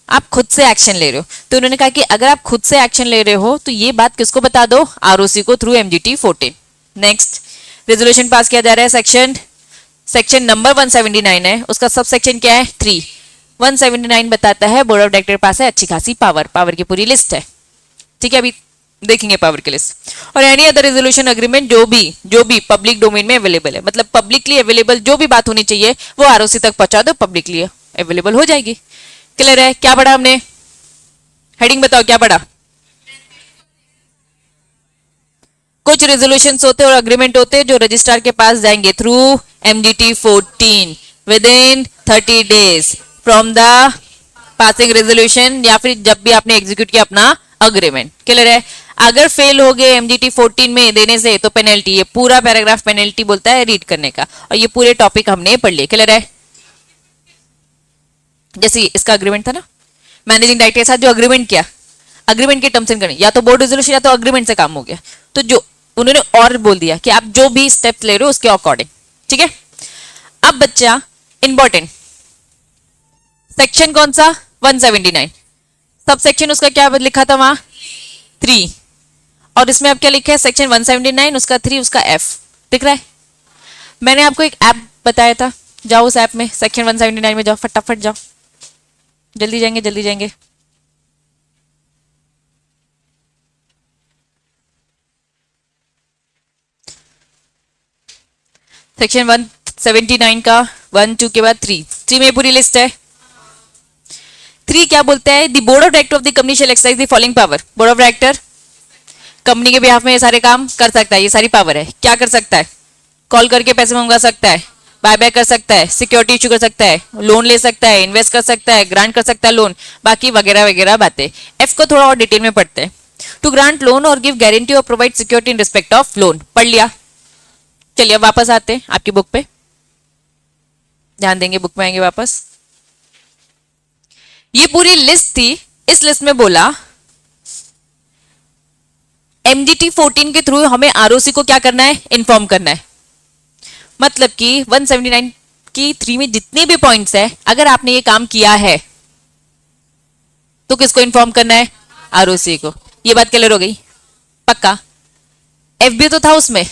आप खुद से एक्शन ले रहे हो। तो उन्होंने कहा कि अगर आप खुद से एक्शन ले रहे हो तो ये बात किसको बता दो? आरओसी को, through MGT 14। Next resolution pass किया जा रहा है, सेक्शन नंबर 179 है, उसका सब सेक्शन क्या है? 3। 179 बताता है बोर्ड ऑफ डायरेक्टर के पास है अच्छी खासी पावर की पूरी लिस्ट है। ठीक है, अभी देखेंगे पावर की लिस्ट। और एनी अदर रेजोल्यूशन अग्रीमेंट जो भी पब्लिक डोमेन में अवेलेबल है, मतलब पब्लिकली अवेलेबल जो भी बात होनी चाहिए वो आरओसी तक पहुंचा दो, पब्लिकली अवेलेबल हो जाएगी। क्लियर है? क्या पढ़ा हमने? हेडिंग बताओ क्या पढ़ा? कुछ रेजोल्यूशंस होते और अग्रीमेंट होते जो रजिस्ट्रार के पास जाएंगे through MGT 14 with in 30 days from the passing resolution, या फिर जब भी आपने एग्जीक्यूट किया अपना अग्रीमेंट। क्लियर है? अगर फेल हो गए एमजीटी 14 में देने से तो पेनल्टी, ये पूरा पैराग्राफ पेनल्टी बोलता है रीड करने का, और ये पूरे टॉपिक हमने पढ़ लिए। क्लियर है? जैसे इसका अग्रीमेंट था ना, मैनेजिंग डायरेक्टर के साथ जो अग्रीमेंट किया, अग्रीमेंट के टर्म्स एंड कंडीशन, या तो बोर्ड रेजोल्यूशन या तो अग्रीमेंट से काम हो गया। तो जो उन्होंने और बोल दिया कि आप जो भी स्टेप्स ले रहे हो उसके अकॉर्डिंग। ठीक है, अब बच्चा इंपॉर्टेंट सेक्शन कौन सा? 179। सब सेक्शन उसका क्या लिखा था वहां? 3। और इसमें अब क्या लिखा है? सेक्शन 179 उसका 3 उसका एफ दिख रहा है। मैंने आपको एक ऐप बताया था, जाओ उस ऐप में, सेक्शन 179 में जाओ, फटाफट जाओ, जल्दी जाएंगे जल्दी जाएंगे। सेक्शन 179 का 1 2 के बाद 3 में पूरी लिस्ट है। 3 क्या बोलता है? The board of director of the company shall exercise the following power. Board of director company के बिहाफ में ये सारे काम कर सकता है, ये सारी पावर है। क्या कर सकता है? कॉल करके पैसे मंगवा सकता है, बायबैक कर सकता है, सिक्योरिटी इशू कर सकता है, लोन ले सकता है, इन्वेस्ट कर सकता है, ग्रांट कर सकता है लोन, बाकी वगैरह वगैरह बातें। एफ को थोड़ा और डिटेल में पढ़ते हैं। टू ग्रांट लोन और गिव गारंटी और provide security in respect of loan, पढ़ लिया। चलिए अब वापस आते हैं आपकी बुक पे, ध्यान देंगे, बुक में आएंगे वापस। ये पूरी लिस्ट थी, इस लिस्ट में बोला एमजीटी 14 के थ्रू हमें आरओसी को क्या करना है? इन्फॉर्म करना है। मतलब कि 179 की 3 में जितने भी पॉइंट्स है, अगर आपने ये काम किया है तो किसको इन्फॉर्म करना है? आरओसी को। ये बात क्लियर हो गई? पक्का? एफ भी तो था उसमें,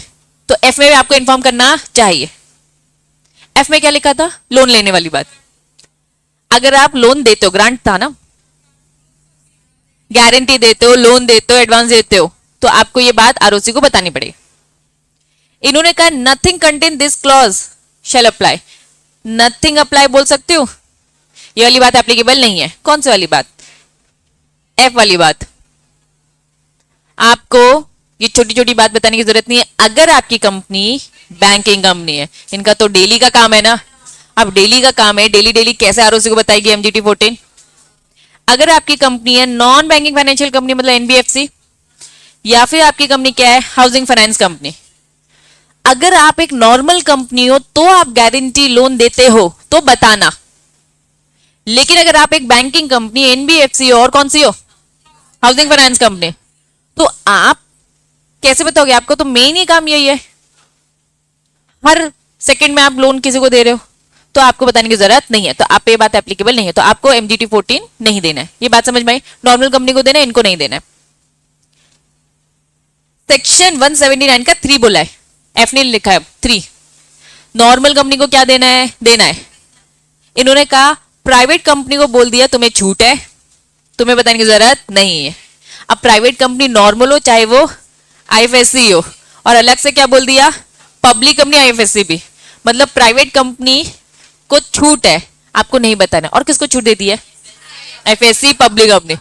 तो एफ में भी आपको इन्फॉर्म करना चाहिए। एफ में क्या लिखा था? लोन लेने वाली बात। अगर आप लोन देते हो, ग्रांट था ना, गारंटी देते हो, लोन देते हो, एडवांस देते हो, तो आपको ये बात आरओसी को बतानी पड़ेगी। इन्होंने कहा nothing contain this clause shall apply, nothing apply बोल सकते हो, ये वाली बात एप्लीकेबल नहीं है। कौन सी वाली बात? एफ वाली बात। आपको ये छोटी छोटी बात बताने की जरूरत नहीं है। अगर आपकी कंपनी बैंकिंग कंपनी है, इनका तो डेली का काम है ना, अब डेली का काम है, डेली डेली कैसे आरओसी को बताएगी एमजीटी 14? अगर आपकी कंपनी है नॉन बैंकिंग फाइनेंशियल कंपनी, मतलब एनबीएफसी, या फिर आपकी कंपनी क्या है, हाउसिंग फाइनेंस कंपनी, अगर आप एक नॉर्मल कंपनी हो तो आप गारंटी लोन देते हो तो बताना। लेकिन अगर आप एक बैंकिंग कंपनी, एनबीएफसी और कौन सी हो, हाउसिंग फाइनेंस कंपनी, तो आप कैसे बताओगे? आपको तो मेन ही काम यही है, हर सेकंड में आप लोन किसी को दे रहे हो, तो आपको बताने की जरूरत नहीं है। तो आप पे ये बात एप्लीकेबल नहीं है, तो आपको एमजीटी 14 नहीं देना है। ये बात समझ में आई? नॉर्मल कंपनी को देना है, इनको नहीं देना है। सेक्शन 179 का 3 बोला है, एफ ने लिखा है 3। नॉर्मल कंपनी को क्या देना है? देना है। इन्होंने कहा प्राइवेट कंपनी को बोल दिया तुम्हें छूट है, तुम्हें बताने की जरूरत नहीं है। अब प्राइवेट कंपनी नॉर्मल हो चाहे वो आईएफएससी हो, और अलग से क्या बोल दिया, पब्लिक कंपनी आईएफएससी भी, मतलब प्राइवेट कंपनी को छूट है, आपको नहीं बताना। और किसको छूट दे दी है? IFSC public company.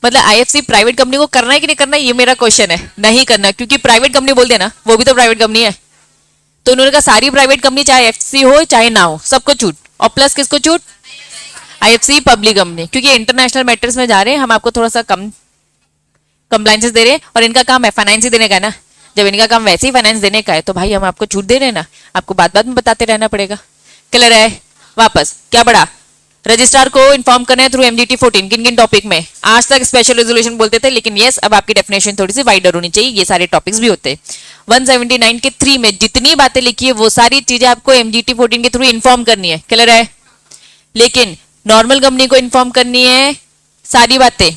मतलब आईएफसी प्राइवेट कंपनी को करना है कि नहीं करना, ये मेरा क्वेश्चन है। नहीं करना, क्योंकि प्राइवेट कंपनी बोल देना, वो भी तो प्राइवेट कंपनी है। तो उन्होंने कहा सारी प्राइवेट कंपनी चाहे एफसी हो चाहे ना हो, सबको छूट। और प्लस किसको छूट? आईएफसी पब्लिक कंपनी, क्योंकि इंटरनेशनल मैटर्स में जा रहे हैं, हम आपको थोड़ा सा कम कंप्लाइंसेस दे रहे हैं, और इनका काम है फाइनेंस ही देने का है ना। जब इनका काम वैसे ही फाइनेंस देने का है, तो भाई हम आपको छूट दे रहे हैं ना, आपको बात बात में बताते रहना पड़ेगा। क्लियर है? वापस क्या पढ़ा? रजिस्ट्रार को इन्फॉर्म करना है थ्रू एमजीटी 14, किन किन टॉपिक में? आज तक स्पेशल रेजोल्यूशन बोलते थे, लेकिन यस अब आपकी डेफिनेशन थोड़ी सी वाइडर होनी चाहिए, ये सारे टॉपिक्स भी होते हैं। 179 के 3 में जितनी बातें लिखी है वो सारी चीजें आपको एमजीटी 14 के थ्रू इन्फॉर्म करनी है। क्लियर है? लेकिन नॉर्मल कंपनी को इन्फॉर्म करनी है सारी बातें,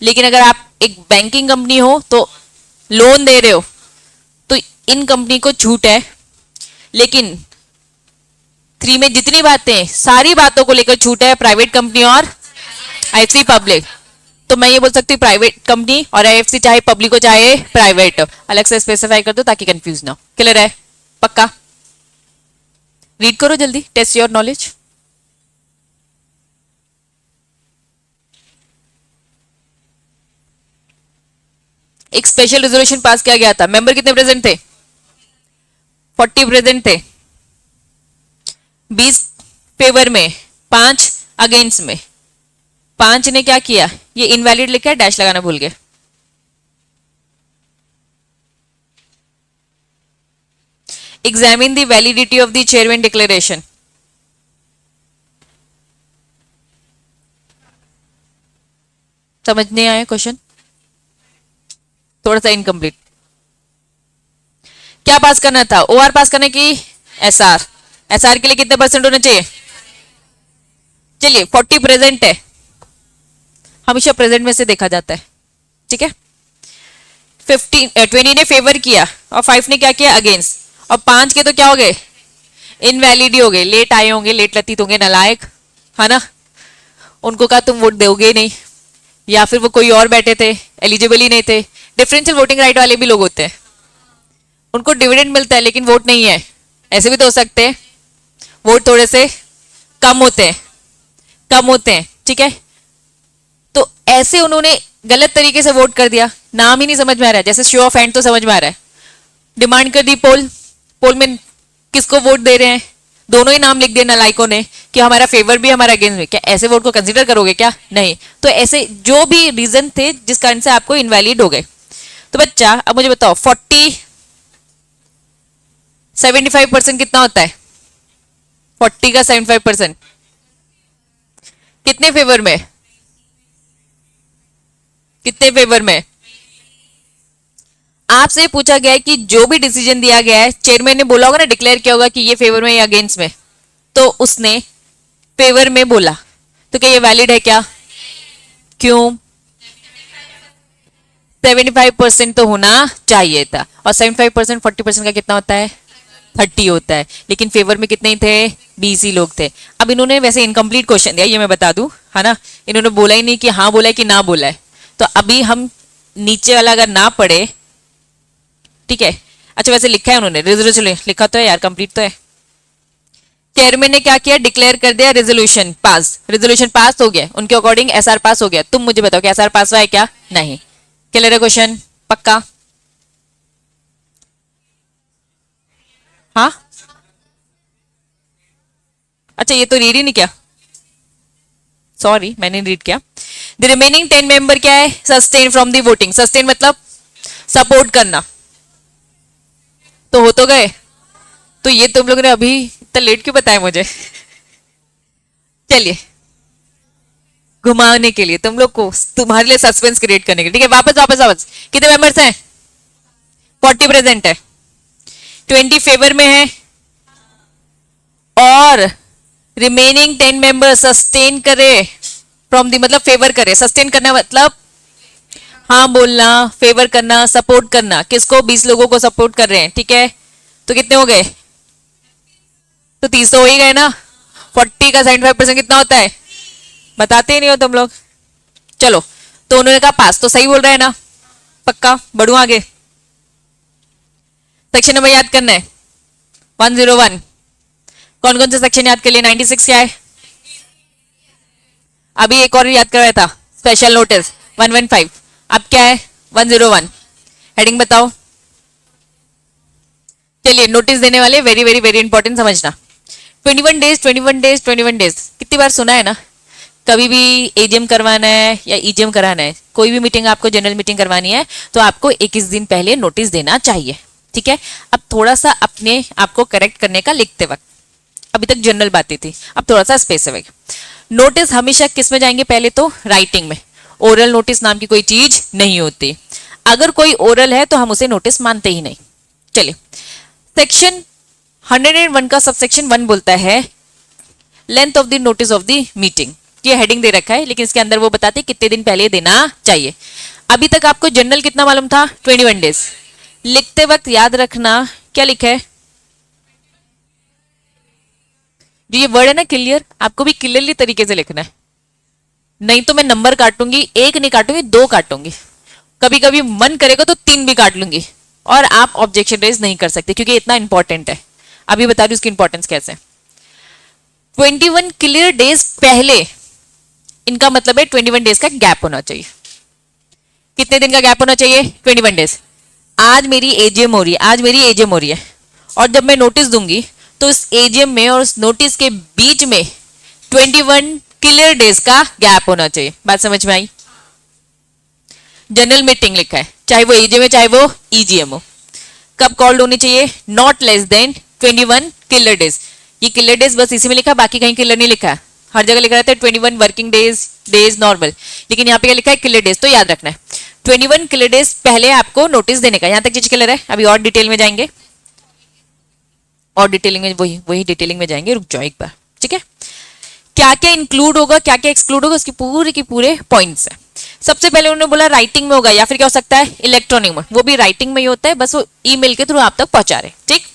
लेकिन अगर आप एक बैंकिंग कंपनी हो तो लोन दे रहे हो तो इन कंपनी को छूट है। लेकिन 3 में जितनी बातें, सारी बातों को लेकर छूट है प्राइवेट कंपनी और आईएफसी पब्लिक। तो मैं ये बोल सकती हूँ प्राइवेट कंपनी और आईएफसी चाहे पब्लिक हो चाहे प्राइवेट, अलग से स्पेसिफाई कर दो ताकि कंफ्यूज ना हो। क्लियर है? पक्का? रीड करो जल्दी, टेस्ट योर नॉलेज। एक स्पेशल रेजोल्यूशन पास किया गया था, मेंबर कितने प्रेजेंट थे? 40 प्रेजेंट थे, 20 फेवर में, 5 अगेंस्ट में। 5 ने क्या किया? ये इनवैलिड लिखा है, डैश लगाना भूल गए। Examine the validity of the chairman declaration. समझ नहीं आया क्वेश्चन? थोड़ा सा इनकम्प्लीट। क्या पास करना था? ओआर पास करने की एसआर। एसआर के लिए कितने परसेंट होने चाहिए? चलिए 40 प्रेजेंट है, हमेशा प्रेजेंट में से देखा जाता है, ठीक है। 20 ने फेवर किया और 5 ने क्या किया? अगेंस्ट। और 5 के तो क्या हो गए? इनवैलिड हो गए, लेट आए होंगे, लेट लतीत होंगे, नालायक, है ना। उनको कहा तुम वोट दोगे नहीं, या फिर वो कोई और बैठे थे, एलिजिबल ही नहीं थे। डिफरेंशियल वोटिंग राइट वाले भी लोग होते हैं, उनको डिविडेंड मिलता है लेकिन वोट नहीं है, ऐसे भी तो हो सकते हैं। वोट थोड़े से कम होते हैं, कम होते हैं, ठीक है। तो ऐसे उन्होंने गलत तरीके से वोट कर दिया, नाम ही नहीं समझ में आ रहा है। जैसे शो ऑफ हैंड तो समझ में आ रहा है, डिमांड कर दी पोल, पोल में किसको वोट दे रहे हैं, दोनों ही नाम लिख दिया नालायकों ने कि हमारा फेवर भी हमारा अगेंस्ट भी। क्या ऐसे वोट को कंसीडर करोगे क्या? नहीं। तो ऐसे जो भी रीजन थे जिस कारण से आपको इनवैलिड हो गए। तो बच्चा अब मुझे बताओ 75% कितना होता है? 40 का 75% कितने फेवर में? कितने फेवर में? आपसे पूछा गया है कि जो भी डिसीजन दिया गया है, चेयरमैन ने बोला होगा ना, डिक्लेयर किया होगा कि ये फेवर में या अगेंस्ट में, तो उसने फेवर में बोला, तो क्या ये वैलिड है क्या? क्यों? 75% तो होना चाहिए था, और 75% 40% का कितना होता है? 30 होता है, लेकिन फेवर में कितने ही थे, 20 ही लोग थे। अब इन्होंने वैसे इनकम्प्लीट क्वेश्चन दिया, ये मैं बता दूं, है ना, इन्होंने बोला ही नहीं कि हाँ बोला है कि ना बोला है। तो अभी हम नीचे वाला अगर ना पढ़े, ठीक है। अच्छा वैसे लिखा है उन्होंने रेजोल्यूशन, लिखा तो है यार, कंप्लीट तो है। चेयरमैन ने क्या किया, डिक्लेयर कर दिया रेजोल्यूशन पास, रेजोल्यूशन पास हो गया, उनके अकॉर्डिंग एसआर पास हो गया। तुम मुझे बताओ कि एसआर पास हुआ है क्या, नहीं। क्लियर है क्वेश्चन, पक्का? हाँ अच्छा, ये तो रीड ही नहीं किया, सॉरी मैंने रीड किया। द रिमेनिंग 10 मेंबर क्या है, sustain from the voting. Sustain मतलब सपोर्ट करना, तो हो तो गए। तो ये तुम लोगों ने अभी इतना लेट क्यों बताया मुझे? चलिए, घुमाने के लिए तुम लोग को, तुम्हारे लिए सस्पेंस क्रिएट करने के लिए, ठीक है। वापस वापस वापस, कितने मेंबर्स हैं, 40 प्रेजेंट है, 20 फेवर में है, और रिमेनिंग 10 मेंबर सस्टेन करे फ्रॉम दी, मतलब फेवर करे। सस्टेन करना मतलब हाँ बोलना, फेवर करना, सपोर्ट करना। किसको, 20 लोगों को सपोर्ट कर रहे हैं, ठीक है। तो कितने हो गए, तो 30 तो हो ही गए ना। 40 का 75% कितना होता है, बताते ही नहीं हो तुम लोग। चलो, तो उन्होंने कहा पास, तो सही बोल रहे हैं ना, पक्का? बढ़ू आगे, सेक्शन नंबर याद करना है 101। कौन कौन से सेक्शन याद कर लिए, 96 क्या है, अभी एक और याद करवाया था, स्पेशल नोटिस 115। अब क्या है, 101। हेडिंग बताओ। चलिए, नोटिस देने वाले वेरी वेरी वेरी इंपॉर्टेंट, समझना। 21 डेज 21 डेज 21 डेज, कितनी बार सुना है ना। कभी भी एजीएम करवाना है या ईजीएम कराना है, कोई भी मीटिंग आपको जनरल मीटिंग करवानी है, तो आपको 21 दिन पहले नोटिस देना चाहिए, ठीक है। अब थोड़ा सा अपने आपको करेक्ट करने का लिखते वक्त, अभी तक जनरल बातें थी, अब थोड़ा सा स्पेसिफिक। नोटिस हमेशा किस में जाएंगे, पहले तो राइटिंग में। ओरल नोटिस नाम की कोई चीज नहीं होती, अगर कोई ओरल है तो हम उसे नोटिस मानते ही नहीं। चलिए, सेक्शन 101 का सबसेक्शन 1 बोलता है length of the notice of the meeting. ये हेडिंग दे रखा है, लेकिन इसके अंदर वो बताते कितने दिन पहले देना चाहिए। अभी तक आपको जनरल कितना मालूम था, 21 डेज। लिखते वक्त याद रखना क्या लिखा है, जो ये वर्ड है ना क्लियर, आपको भी क्लियरली तरीके से लिखना है, नहीं तो मैं नंबर काटूंगी, एक नहीं काटूंगी, 2 काटूंगी, कभी कभी मन करेगा तो 3 भी काट लूंगी, और आप ऑब्जेक्शन रेज नहीं कर सकते, क्योंकि इतना इंपॉर्टेंट है। अभी बता रही हूँ इसकी इंपॉर्टेंस कैसे। 21 क्लियर डेज पहले, इनका मतलब है 21 डेज का गैप होना चाहिए। कितने दिन का गैप होना चाहिए, 21 डेज। आज मेरी एजीएम हो रही है, आज मेरी एजीएम हो रही है, और जब मैं नोटिस दूंगी तो इस एजीएम में और उस नोटिस के बीच में 21 क्लियर डेज का गैप होना चाहिए। बात समझ में आई? जनरल मीटिंग लिखा है, चाहे वो एजीएम है चाहे वो ईजीएम हो। कब कॉल्ड होनी चाहिए, not less then 21 clear days. ये क्लियर डेज बस इसी में लिखा है, बाकी कहीं क्लियर नहीं लिखा है। हर जगह लिखा रहता है 21 वर्किंग डेज, डेज नॉर्मल, लेकिन यहाँ पे क्या लिखा है, क्लियर डेज। तो याद रखना है 21 क्लियर डेज पहले आपको नोटिस देने का। यहाँ तक चीज क्लियर है? अभी और डिटेल में जाएंगे, और डिटेलिंग में वही वही डिटेलिंग में जाएंगे, रुक जाओ एक बार, ठीक है। क्या क्या इंक्लूड होगा, क्या क्या एक्सक्लूड होगा, उसकी पूरे के पूरे पॉइंट्स है। सबसे पहले उन्होंने बोला राइटिंग में होगा, या फिर क्या हो सकता है, इलेक्ट्रॉनिक में। वो भी राइटिंग में ही होता है, बस वो ईमेल के थ्रू आप तक पहुंचा रहे, ठीक।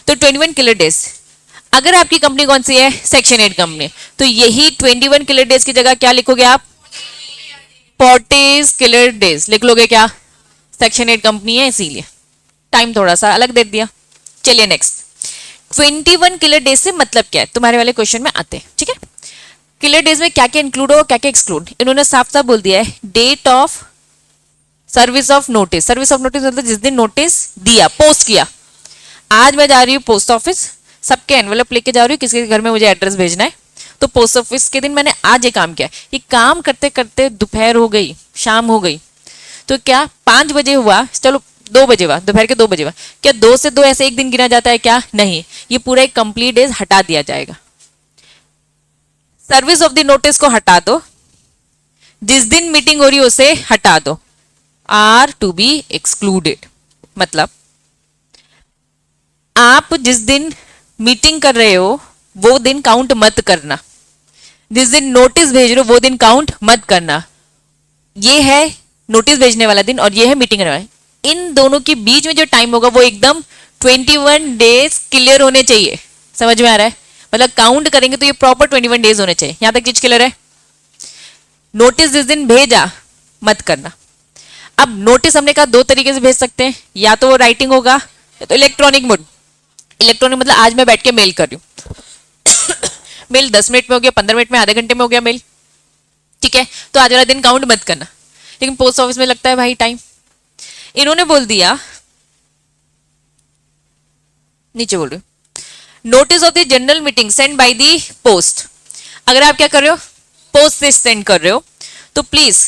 तो 21 क्लियर डेज, अगर आपकी कंपनी कौन सी है, सेक्शन 8 कंपनी, तो यही 21 क्लियर डेज की जगह क्या लिखोगे आप, 40 क्लियर डेज लिख लोगे। क्या, सेक्शन 8 कंपनी है इसीलिए टाइम थोड़ा सा अलग दे दिया। चलिए नेक्स्ट, 21 क्लियर डेज से मतलब क्या है, तुम्हारे वाले क्वेश्चन में आते हैं, ठीक है। क्लियर डेज में क्या क्या इंक्लूड हो, क्या क्या एक्सक्लूड, इन्होंने साफ साफ बोल दिया है। Date of service of notice, service of notice मतलब जिस दिन नोटिस दिया, पोस्ट किया। आज मैं जा रही हूँ पोस्ट ऑफिस, सबके एनवेलप लेके जा रही हूँ, किसी के घर में मुझे एड्रेस भेजना है, तो पोस्ट ऑफिस के दिन मैंने आज ये काम किया। ये काम करते करते दोपहर हो गई, शाम हो गई, तो क्या 5 बजे हुआ, चलो 2 बजे हुआ, दोपहर के 2 बजे हुआ, क्या 2 से 2 ऐसे एक दिन गिना जाता है क्या, नहीं। ये पूरा एक कंप्लीट डेज हटा दिया जाएगा। सर्विस ऑफ द नोटिस को हटा दो, जिस दिन मीटिंग हो रही है उसे हटा दो, आर टू बी एक्सक्लूडेड। मतलब आप जिस दिन मीटिंग कर रहे हो वो दिन काउंट मत करना, जिस दिन नोटिस भेज रहे हो वो दिन काउंट मत करना। ये है नोटिस भेजने वाला दिन और ये है मीटिंग करने वाला। इन दोनों के बीच में जो टाइम होगा वो एकदम 21 डेज क्लियर होने चाहिए। समझ में आ रहा है? मतलब काउंट करेंगे तो ये प्रॉपर 21 डेज होने चाहिए। यहां तक चीज क्लियर है? नोटिस जिस दिन भेजा मत करना। अब नोटिस हमने कहा दो तरीके से भेज सकते हैं, या तो वो राइटिंग होगा या तो इलेक्ट्रॉनिक मोड। इलेक्ट्रॉनिक मतलब आज मैं बैठ के मेल कर रही हूँ मेल 10 मिनट में हो गया, 15 मिनट में, आधे घंटे में हो गया मेल, ठीक है, तो आज वाला दिन काउंट मत करना। लेकिन पोस्ट ऑफिस में लगता है भाई टाइम। इन्होंने बोल दिया, नीचे बोल रही हूँ, notice of the general meeting send by the post. अगर आप क्या कर रहे हो, पोस्ट से सेंड कर रहे हो, तो प्लीज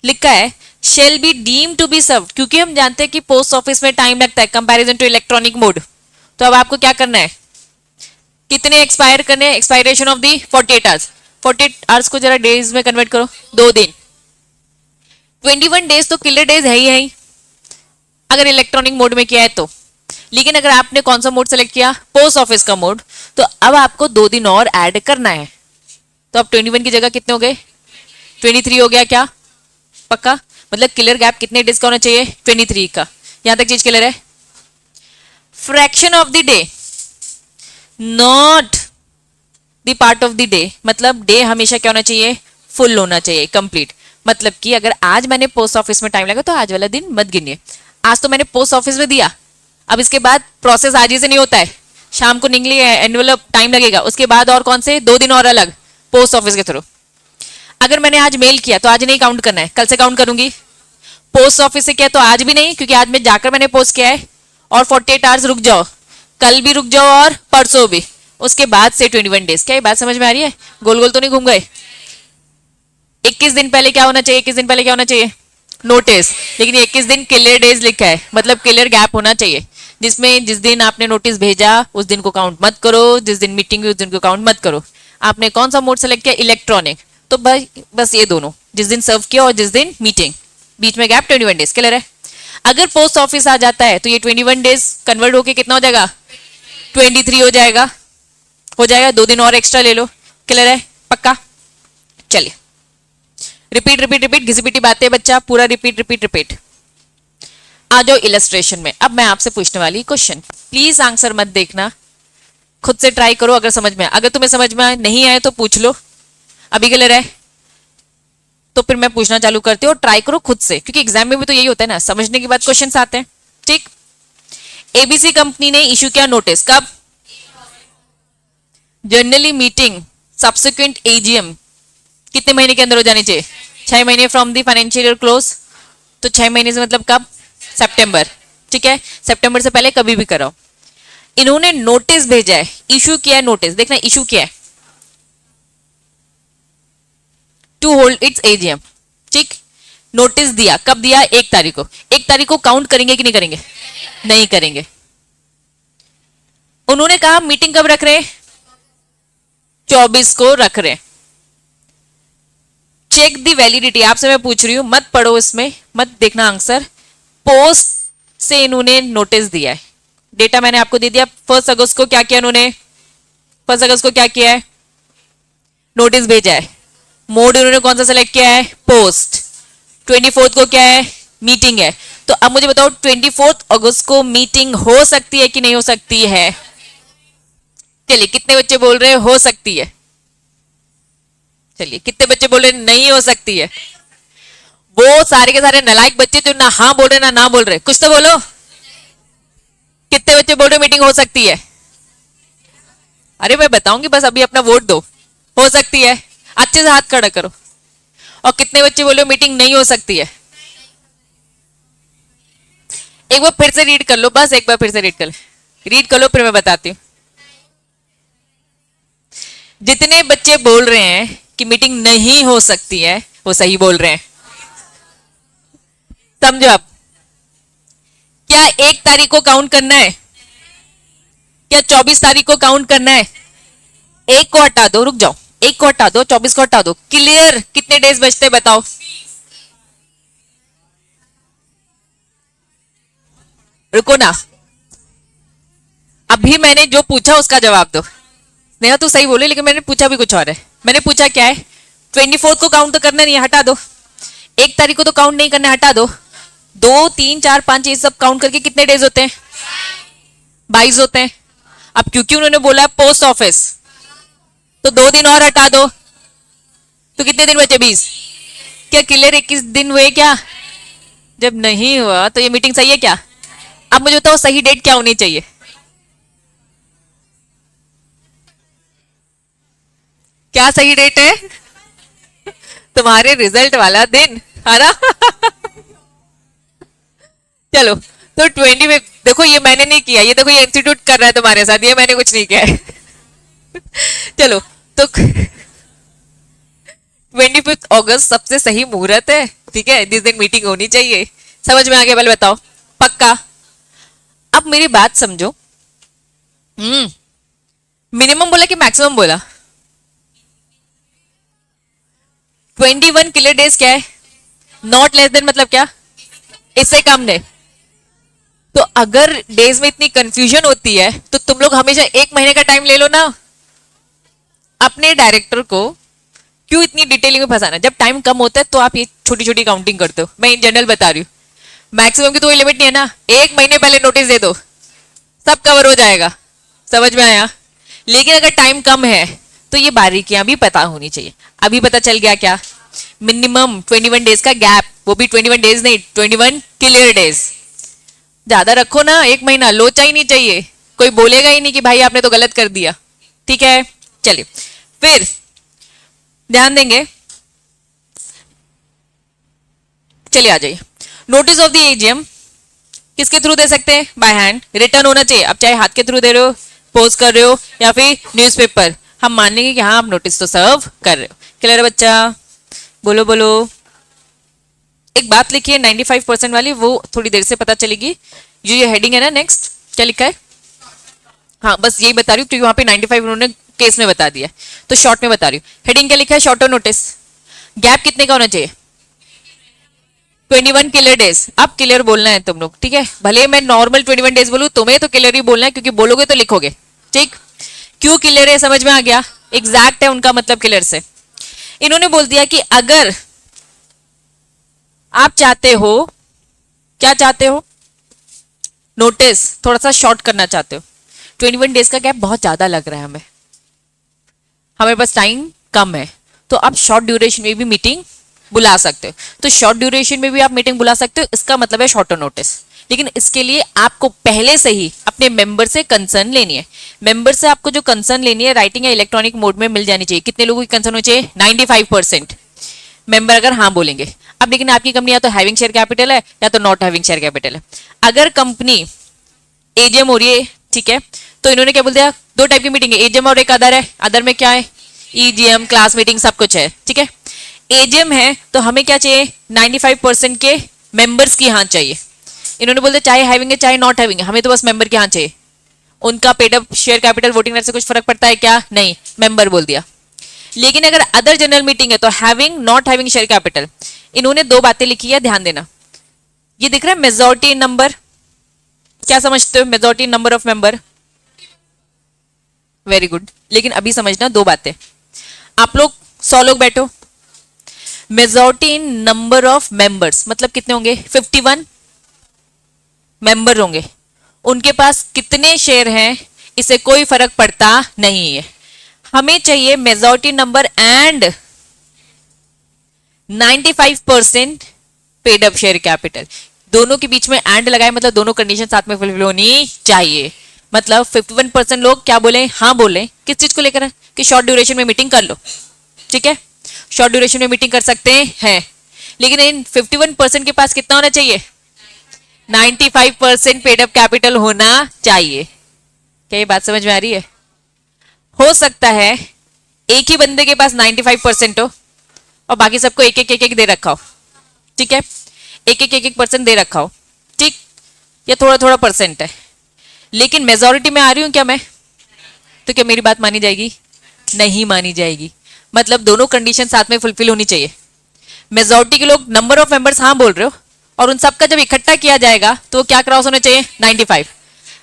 लिखा है shall be deem to be serve, क्योंकि हम जानते हैं कि पोस्ट ऑफिस में टाइम लगता है कंपैरिजन टू इलेक्ट्रॉनिक मोड। तो अब आपको क्या करना है, कितने एक्सपायर करने हैं, expiration of the 48 hours. 48 hours को जरा डेज में कन्वर्ट करो, 2 दिन। 21 डेज तो किलर डेज है ही अगर इलेक्ट्रॉनिक मोड में किया है तो। लेकिन अगर आपने कौन सा मोड सेलेक्ट किया, पोस्ट ऑफिस का मोड, तो अब आपको 2 दिन और ऐड करना है। तो अब 21 की जगह कितने हो गए, 23 हो गया क्या, पक्का? मतलब क्लियर गैप कितने डेज का होना चाहिए, 23 का। यहां तक चीज क्लियर है? Fraction of the day, not the part of the day. मतलब डे हमेशा क्या होना चाहिए, फुल होना चाहिए, कंप्लीट। मतलब कि अगर आज मैंने पोस्ट ऑफिस में टाइम लगा तो आज वाला दिन मत गिनिए। आज तो मैंने पोस्ट ऑफिस में दिया, अब इसके बाद प्रोसेस आज ही से नहीं होता है, शाम को निकली एनवेलप टाइम लगेगा, उसके बाद और कौन से 2 दिन और अलग पोस्ट ऑफिस के थ्रू। अगर मैंने आज मेल किया तो आज नहीं काउंट करना है, कल से काउंट करूंगी। पोस्ट ऑफिस से किया तो आज भी नहीं, क्योंकि आज में जाकर मैंने पोस्ट किया है। और 48 आवर्स रुक जाओ, कल भी रुक जाओ और परसों भी, उसके बाद से 21 डेज। क्या ये बात समझ में आ रही है? गोल गोल तो नहीं घूम गए? 21 दिन पहले क्या होना चाहिए, 21 दिन पहले क्या होना चाहिए, नोटिस। लेकिन 21 दिन क्लियर डेज लिखा है, मतलब क्लियर गैप होना चाहिए, जिसमें जिस दिन आपने नोटिस भेजा उस दिन को काउंट मत करो, जिस दिन मीटिंग हुई उस दिन को काउंट मत करो। आपने कौन सा मोड सेलेक्ट किया, इलेक्ट्रॉनिक, तो बस ये दोनों, जिस दिन सर्व किया और जिस दिन मीटिंग, बीच में गैप 21 डेज। क्लियर है? अगर पोस्ट ऑफिस आ जाता है तो ये 21 डेज कन्वर्ट होके कितना हो जाएगा, 23 हो जाएगा। 2 दिन और एक्स्ट्रा ले लो। क्लियर है? पक्का? चलिए रिपीट रिपीट रिपीट, घिसी पिटी बातें बच्चा, पूरा रिपीट रिपीट रिपीट। आ जाओ इलस्ट्रेशन में। अब मैं आपसे पूछने वाली क्वेश्चन, प्लीज आंसर मत देखना, खुद से ट्राई करो। अगर समझ में आए, अगर तुम्हें समझ में नहीं आए तो पूछ लो। अभी क्लियर है? तो फिर मैं पूछना चालू करती हूँ और ट्राई करो खुद से, क्योंकि एग्जाम में भी तो यही होता है ना, समझने के बाद क्वेश्चंस आते हैं। ठीक, एबीसी कंपनी ने इशू किया नोटिस, कब? जनरली मीटिंग सब्सिक्वेंट एजीएम कितने महीने के अंदर हो जानी चाहिए, 6 महीने from the financial year close. तो 6 महीने से मतलब कब, सितंबर। ठीक है, सितंबर से पहले कभी भी कराओ। इन्होंने नोटिस भेजा है, इशू किया है नोटिस, देखना इशू किया है टू होल्ड इट्स एजीएम। ठीक, नोटिस दिया, कब दिया, 1 तारीख को। 1 तारीख को काउंट करेंगे कि नहीं करेंगे? नहीं करेंगे। उन्होंने कहा मीटिंग कब रख रहे हैं, 24 को रख रहे हैं। चेक दी वैलिडिटी, आपसे मैं पूछ रही हूं, मत पढ़ो इसमें, मत देखना आंसर। पोस्ट से इन्होंने नोटिस दिया है, डेटा मैंने आपको दे दिया। 1 अगस्त को क्या किया इन्होंने, 1 अगस्त को क्या किया है, नोटिस भेजा है। मोड इन्होंने कौन सा सेलेक्ट किया है, पोस्ट। 24 को क्या है, मीटिंग है। तो अब मुझे बताओ 24 अगस्त को मीटिंग हो सकती है कि नहीं हो सकती है? चलिए कितने बच्चे बोल रहे हैं हो सकती है? चलिए कितने बच्चे बोल रहे हैं नहीं हो सकती है? वो सारे के सारे नालायक बच्चे जो ना हाँ बोल रहे ना बोल रहे, कुछ तो बोलो। कितने बच्चे बोल रहे मीटिंग हो सकती है? अरे मैं बताऊंगी, बस अभी अपना वोट दो। हो सकती है, अच्छे से हाथ खड़ा करो। और कितने बच्चे बोले मीटिंग नहीं हो सकती है? एक बार फिर से रीड कर लो, बस एक बार फिर से रीड कर लो, फिर मैं बताती हूँ। जितने बच्चे बोल रहे हैं कि मीटिंग नहीं हो सकती है वो सही बोल रहे हैं। समझो आप, क्या 1 तारीख को काउंट करना है, क्या 24 तारीख को काउंट करना है? 1 को हटा दो, रुक जाओ, 1 को हटा दो, 24 को हटा दो। क्लियर, कितने डेज बचते बताओ? रुको ना, अभी मैंने जो पूछा उसका जवाब दो। नेहा तू सही बोली, लेकिन मैंने पूछा भी कुछ और है। मैंने पूछा क्या है, 24 को काउंट तो करना नहीं है, हटा दो। 1 तारीख को तो काउंट नहीं करना, हटा दो। 2 3 4 5 ये सब काउंट करके कितने डेज होते हैं? 22 होते हैं। अब क्योंकि उन्होंने बोला पोस्ट ऑफिस, तो 2 दिन और हटा दो, तो कितने दिन बचे? 20। क्या क्लियर 21 दिन हुए क्या? जब नहीं हुआ तो ये मीटिंग सही है क्या? अब मुझे बताओ सही डेट क्या होनी चाहिए? क्या सही डेट है? तुम्हारे रिजल्ट वाला दिन, है ना? चलो, तो 25, देखो ये मैंने नहीं किया, ये देखो ये इंस्टीट्यूट कर रहा है तुम्हारे साथ, ये मैंने कुछ नहीं किया है। चलो, तो 25 अगस्त सबसे सही मुहूर्त है, ठीक है, जिस दिन मीटिंग होनी चाहिए। समझ में आ गया? पहले बताओ पक्का। अब मेरी बात समझो। मिनिमम बोला कि मैक्सिमम बोला? 21 क्लियर डेज क्या है? नॉट लेस देन मतलब क्या? इससे कम नहीं। तो अगर डेज में इतनी कंफ्यूजन होती है तो तुम लोग हमेशा 1 महीने का टाइम ले लो ना। अपने डायरेक्टर को क्यों इतनी डिटेलिंग में फंसाना? जब टाइम कम होता है तो आप ये छोटी छोटी काउंटिंग करते हो। मैं इन जनरल बता रही हूँ, मैक्सिमम की तो कोई लिमिट नहीं है ना। 1 महीने पहले नोटिस दे दो, सब कवर हो जाएगा। समझ में आया? लेकिन अगर टाइम कम है तो ये बारीकियां भी पता होनी चाहिए। अभी पता चल गया क्या? मिनिमम 21 डेज का गैप, वो भी 21 डेज नहीं, 21 क्लियर डेज। ज्यादा रखो ना, 1 महीना लोचा ही नहीं चाहिए। कोई बोलेगा ही नहीं कि भाई आपने तो गलत कर दिया। ठीक है, चलिए फिर ध्यान देंगे। चलिए आ जाइए। नोटिस ऑफ द एजीएम किसके थ्रू दे सकते हैं? बाय हैंड, रिटर्न होना चाहिए। अब चाहे हाथ के थ्रू दे रहे हो, पोस्ट कर रहे हो, या फिर न्यूज़पेपर, हम मान लेंगे कि हाँ आप नोटिस तो सर्व कर रहे हो। क्लियर है बच्चा? बोलो बोलो। एक बात लिखी है 95% वाली, वो थोड़ी देर से पता चलेगी। ये हेडिंग है ना, नेक्स्ट क्या लिखा है? हाँ बस यही बता रही हूँ क्योंकि वहां पे 95 उन्होंने केस में बता दिया, तो शॉर्ट में बता रही हूँ। हेडिंग क्या लिखा है? Shorter notice. गैप कितने का होना चाहिए? 21 क्लियर डेज। अब क्लियर बोलना है तुम लोग, ठीक है? भले मैं नॉर्मल 21 डेज बोलूं, तुम्हें तो क्लियर ही बोलना है क्योंकि बोलोगे तो लिखोगे। ठीक? क्यों क्लियर है समझ में आ गया? एग्जैक्ट है उनका मतलब क्लियर से। इन्होंने बोल दिया कि अगर आप चाहते हो, क्या चाहते हो? नोटिस थोड़ा सा शॉर्ट करना चाहते हो। 21 डेज का गैप बहुत ज्यादा लग रहा है हमें, हमारे पास टाइम कम है, तो आप शॉर्ट ड्यूरेशन में भी मीटिंग बुला सकते हो। तो शॉर्ट ड्यूरेशन में भी आप मीटिंग बुला सकते हो, इसका मतलब है शॉर्टर नोटिस। लेकिन इसके लिए आपको पहले से ही अपने मेंबर से कंसर्न लेनी है। मेंबर से आपको जो कंसर्न लेनी है राइटिंग या इलेक्ट्रॉनिक मोड में मिल जानी चाहिए। कितने लोगों की कंसर्न होनी चाहिए? 95% मेंबर अगर हाँ बोलेंगे। अब लेकिन आपकी कंपनी या तो हैविंग शेयर कैपिटल है या तो नॉट हैविंग शेयर कैपिटल है। अगर कंपनी एजीएम हो रही है, ठीक है, तो इन्होंने क्या बोल दिया? 2 टाइप की मीटिंग है, एजीएम और एक अदर है। अदर में क्या है? ईजीएम, क्लास मीटिंग, सब कुछ है। ठीक है, एजीएम है तो हमें क्या चाहिए? 95% के मेंबर्स की हाँ चाहिए। इन्होंने बोल दिया चाहे हैविंग है चाहे नॉट हैविंग है, हमें तो बस मेंबर की हाँ चाहिए। उनका paid up share capital voting right से कुछ फर्क पड़ता है क्या? नहीं, मेंबर बोल दिया। लेकिन अगर अदर जनरल मीटिंग है तो having not having share capital, इन्होंने 2 बातें लिखी है, ध्यान देना। ये दिख रहा है मेजॉरिटी नंबर, क्या समझते हो majority number of member? Very good. लेकिन अभी समझना 2 बातें। आप लोग 100 लोग बैठो, majority in number of members मतलब कितने होंगे? 51 मेंबर होंगे। उनके पास कितने शेयर हैं इससे कोई फर्क पड़ता नहीं है। हमें चाहिए majority number and 95% paid up share capital. दोनों के बीच में एंड लगाए मतलब दोनों कंडीशन साथ में फुलफिल होनी चाहिए। मतलब 51% लोग क्या बोले? हाँ बोले। किस चीज को लेकर? कि शॉर्ट ड्यूरेशन में मीटिंग कर लो। ठीक है, शॉर्ट ड्यूरेशन में मीटिंग कर सकते हैं, लेकिन इन 51% के पास कितना होना चाहिए? 95% पेड अप कैपिटल होना चाहिए। क्या ये बात समझ में आ रही है? हो सकता है एक ही बंदे के पास 95% हो और बाकी सबको एक एक एक एक दे रखा हो। ठीक है, एक एक एक एक परसेंट दे रखा हो, ठीक, या थोड़ा थोड़ा परसेंट है, लेकिन मेजॉरिटी में आ रही हूं क्या मैं? तो क्या मेरी बात मानी जाएगी? नहीं मानी जाएगी। मतलब दोनों कंडीशन साथ में फुलफिल होनी चाहिए। मेजॉरिटी के लोग नंबर ऑफ मेंबर्स हाँ बोल रहे हो और उन सबका जब इकट्ठा किया जाएगा तो क्या क्रॉस होना चाहिए? 95।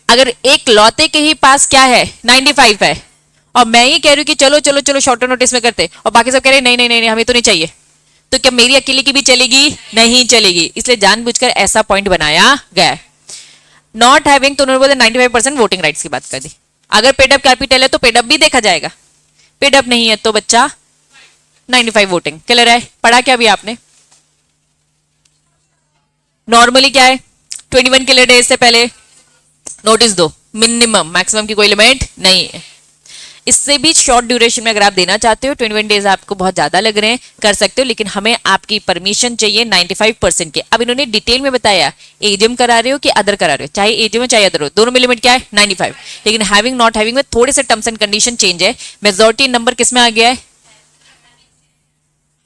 अगर एक लौते के ही पास क्या है? 95 है और मैं ही कह रही हूँ कि चलो चलो चलो शॉर्टर नोटिस में करते और बाकी सब कह रहे हैं नहीं नहीं नहीं, नहीं हमें तो नहीं चाहिए, तो क्या मेरी अकेले की भी चलेगी? नहीं चलेगी, इसलिए जानबूझकर ऐसा पॉइंट बनाया गया है। नॉट हैविंग, तो उन्होंने 95% वोटिंग राइट्स की बात कर दी। अगर पेड अप कैपिटल है तो पेड अप भी देखा जाएगा, पेड अप नहीं है तो बच्चा 95 वोटिंग। क्लियर है? पढ़ा क्या अभी आपने? नॉर्मली क्या है? 21 के लिए डेज से पहले नोटिस दो, मिनिमम, मैक्सिमम की कोई लिमिट नहीं है। इससे भी शॉर्ट ड्यूरेशन में अगर आप देना चाहते हो, 21 डेज आपको बहुत ज्यादा लग रहे हैं, कर सकते हो, लेकिन हमें आपकी परमिशन चाहिए 95% के। अब इन्होंने डिटेल में बताया एजीएम करा रहे हो कि अदर करा रहे हो, चाहे एजीएम हो चाहे अदर हो, दोनों में लिमिट क्या है? 95। लेकिन हैविंग नॉट हैविंग में थोड़े से टर्म्स एंड कंडीशन चेंज है। मेजोरिटी नंबर किस में आ गया है?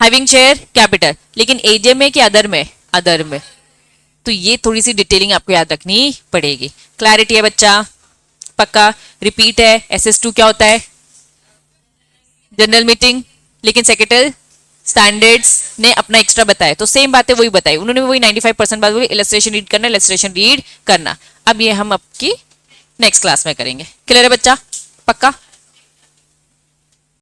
हैविंग शेयर कैपिटल, लेकिन एजीएम में कि अदर में? अदर में। तो ये थोड़ी सी डिटेलिंग आपको याद रखनी पड़ेगी। क्लैरिटी है बच्चा? पक्का? रिपीट है। SS2 क्या होता है? जनरल मीटिंग, लेकिन सेक्रेटरी स्टैंडर्ड्स ने अपना एक्स्ट्रा बताया, तो सेम बातें वही बताई उन्होंने, वही 95% बात बोली। इलस्ट्रेशन रीड करना, इलस्ट्रेशन रीड करना। अब ये हम आपकी नेक्स्ट क्लास में करेंगे। क्लियर है बच्चा? पक्का?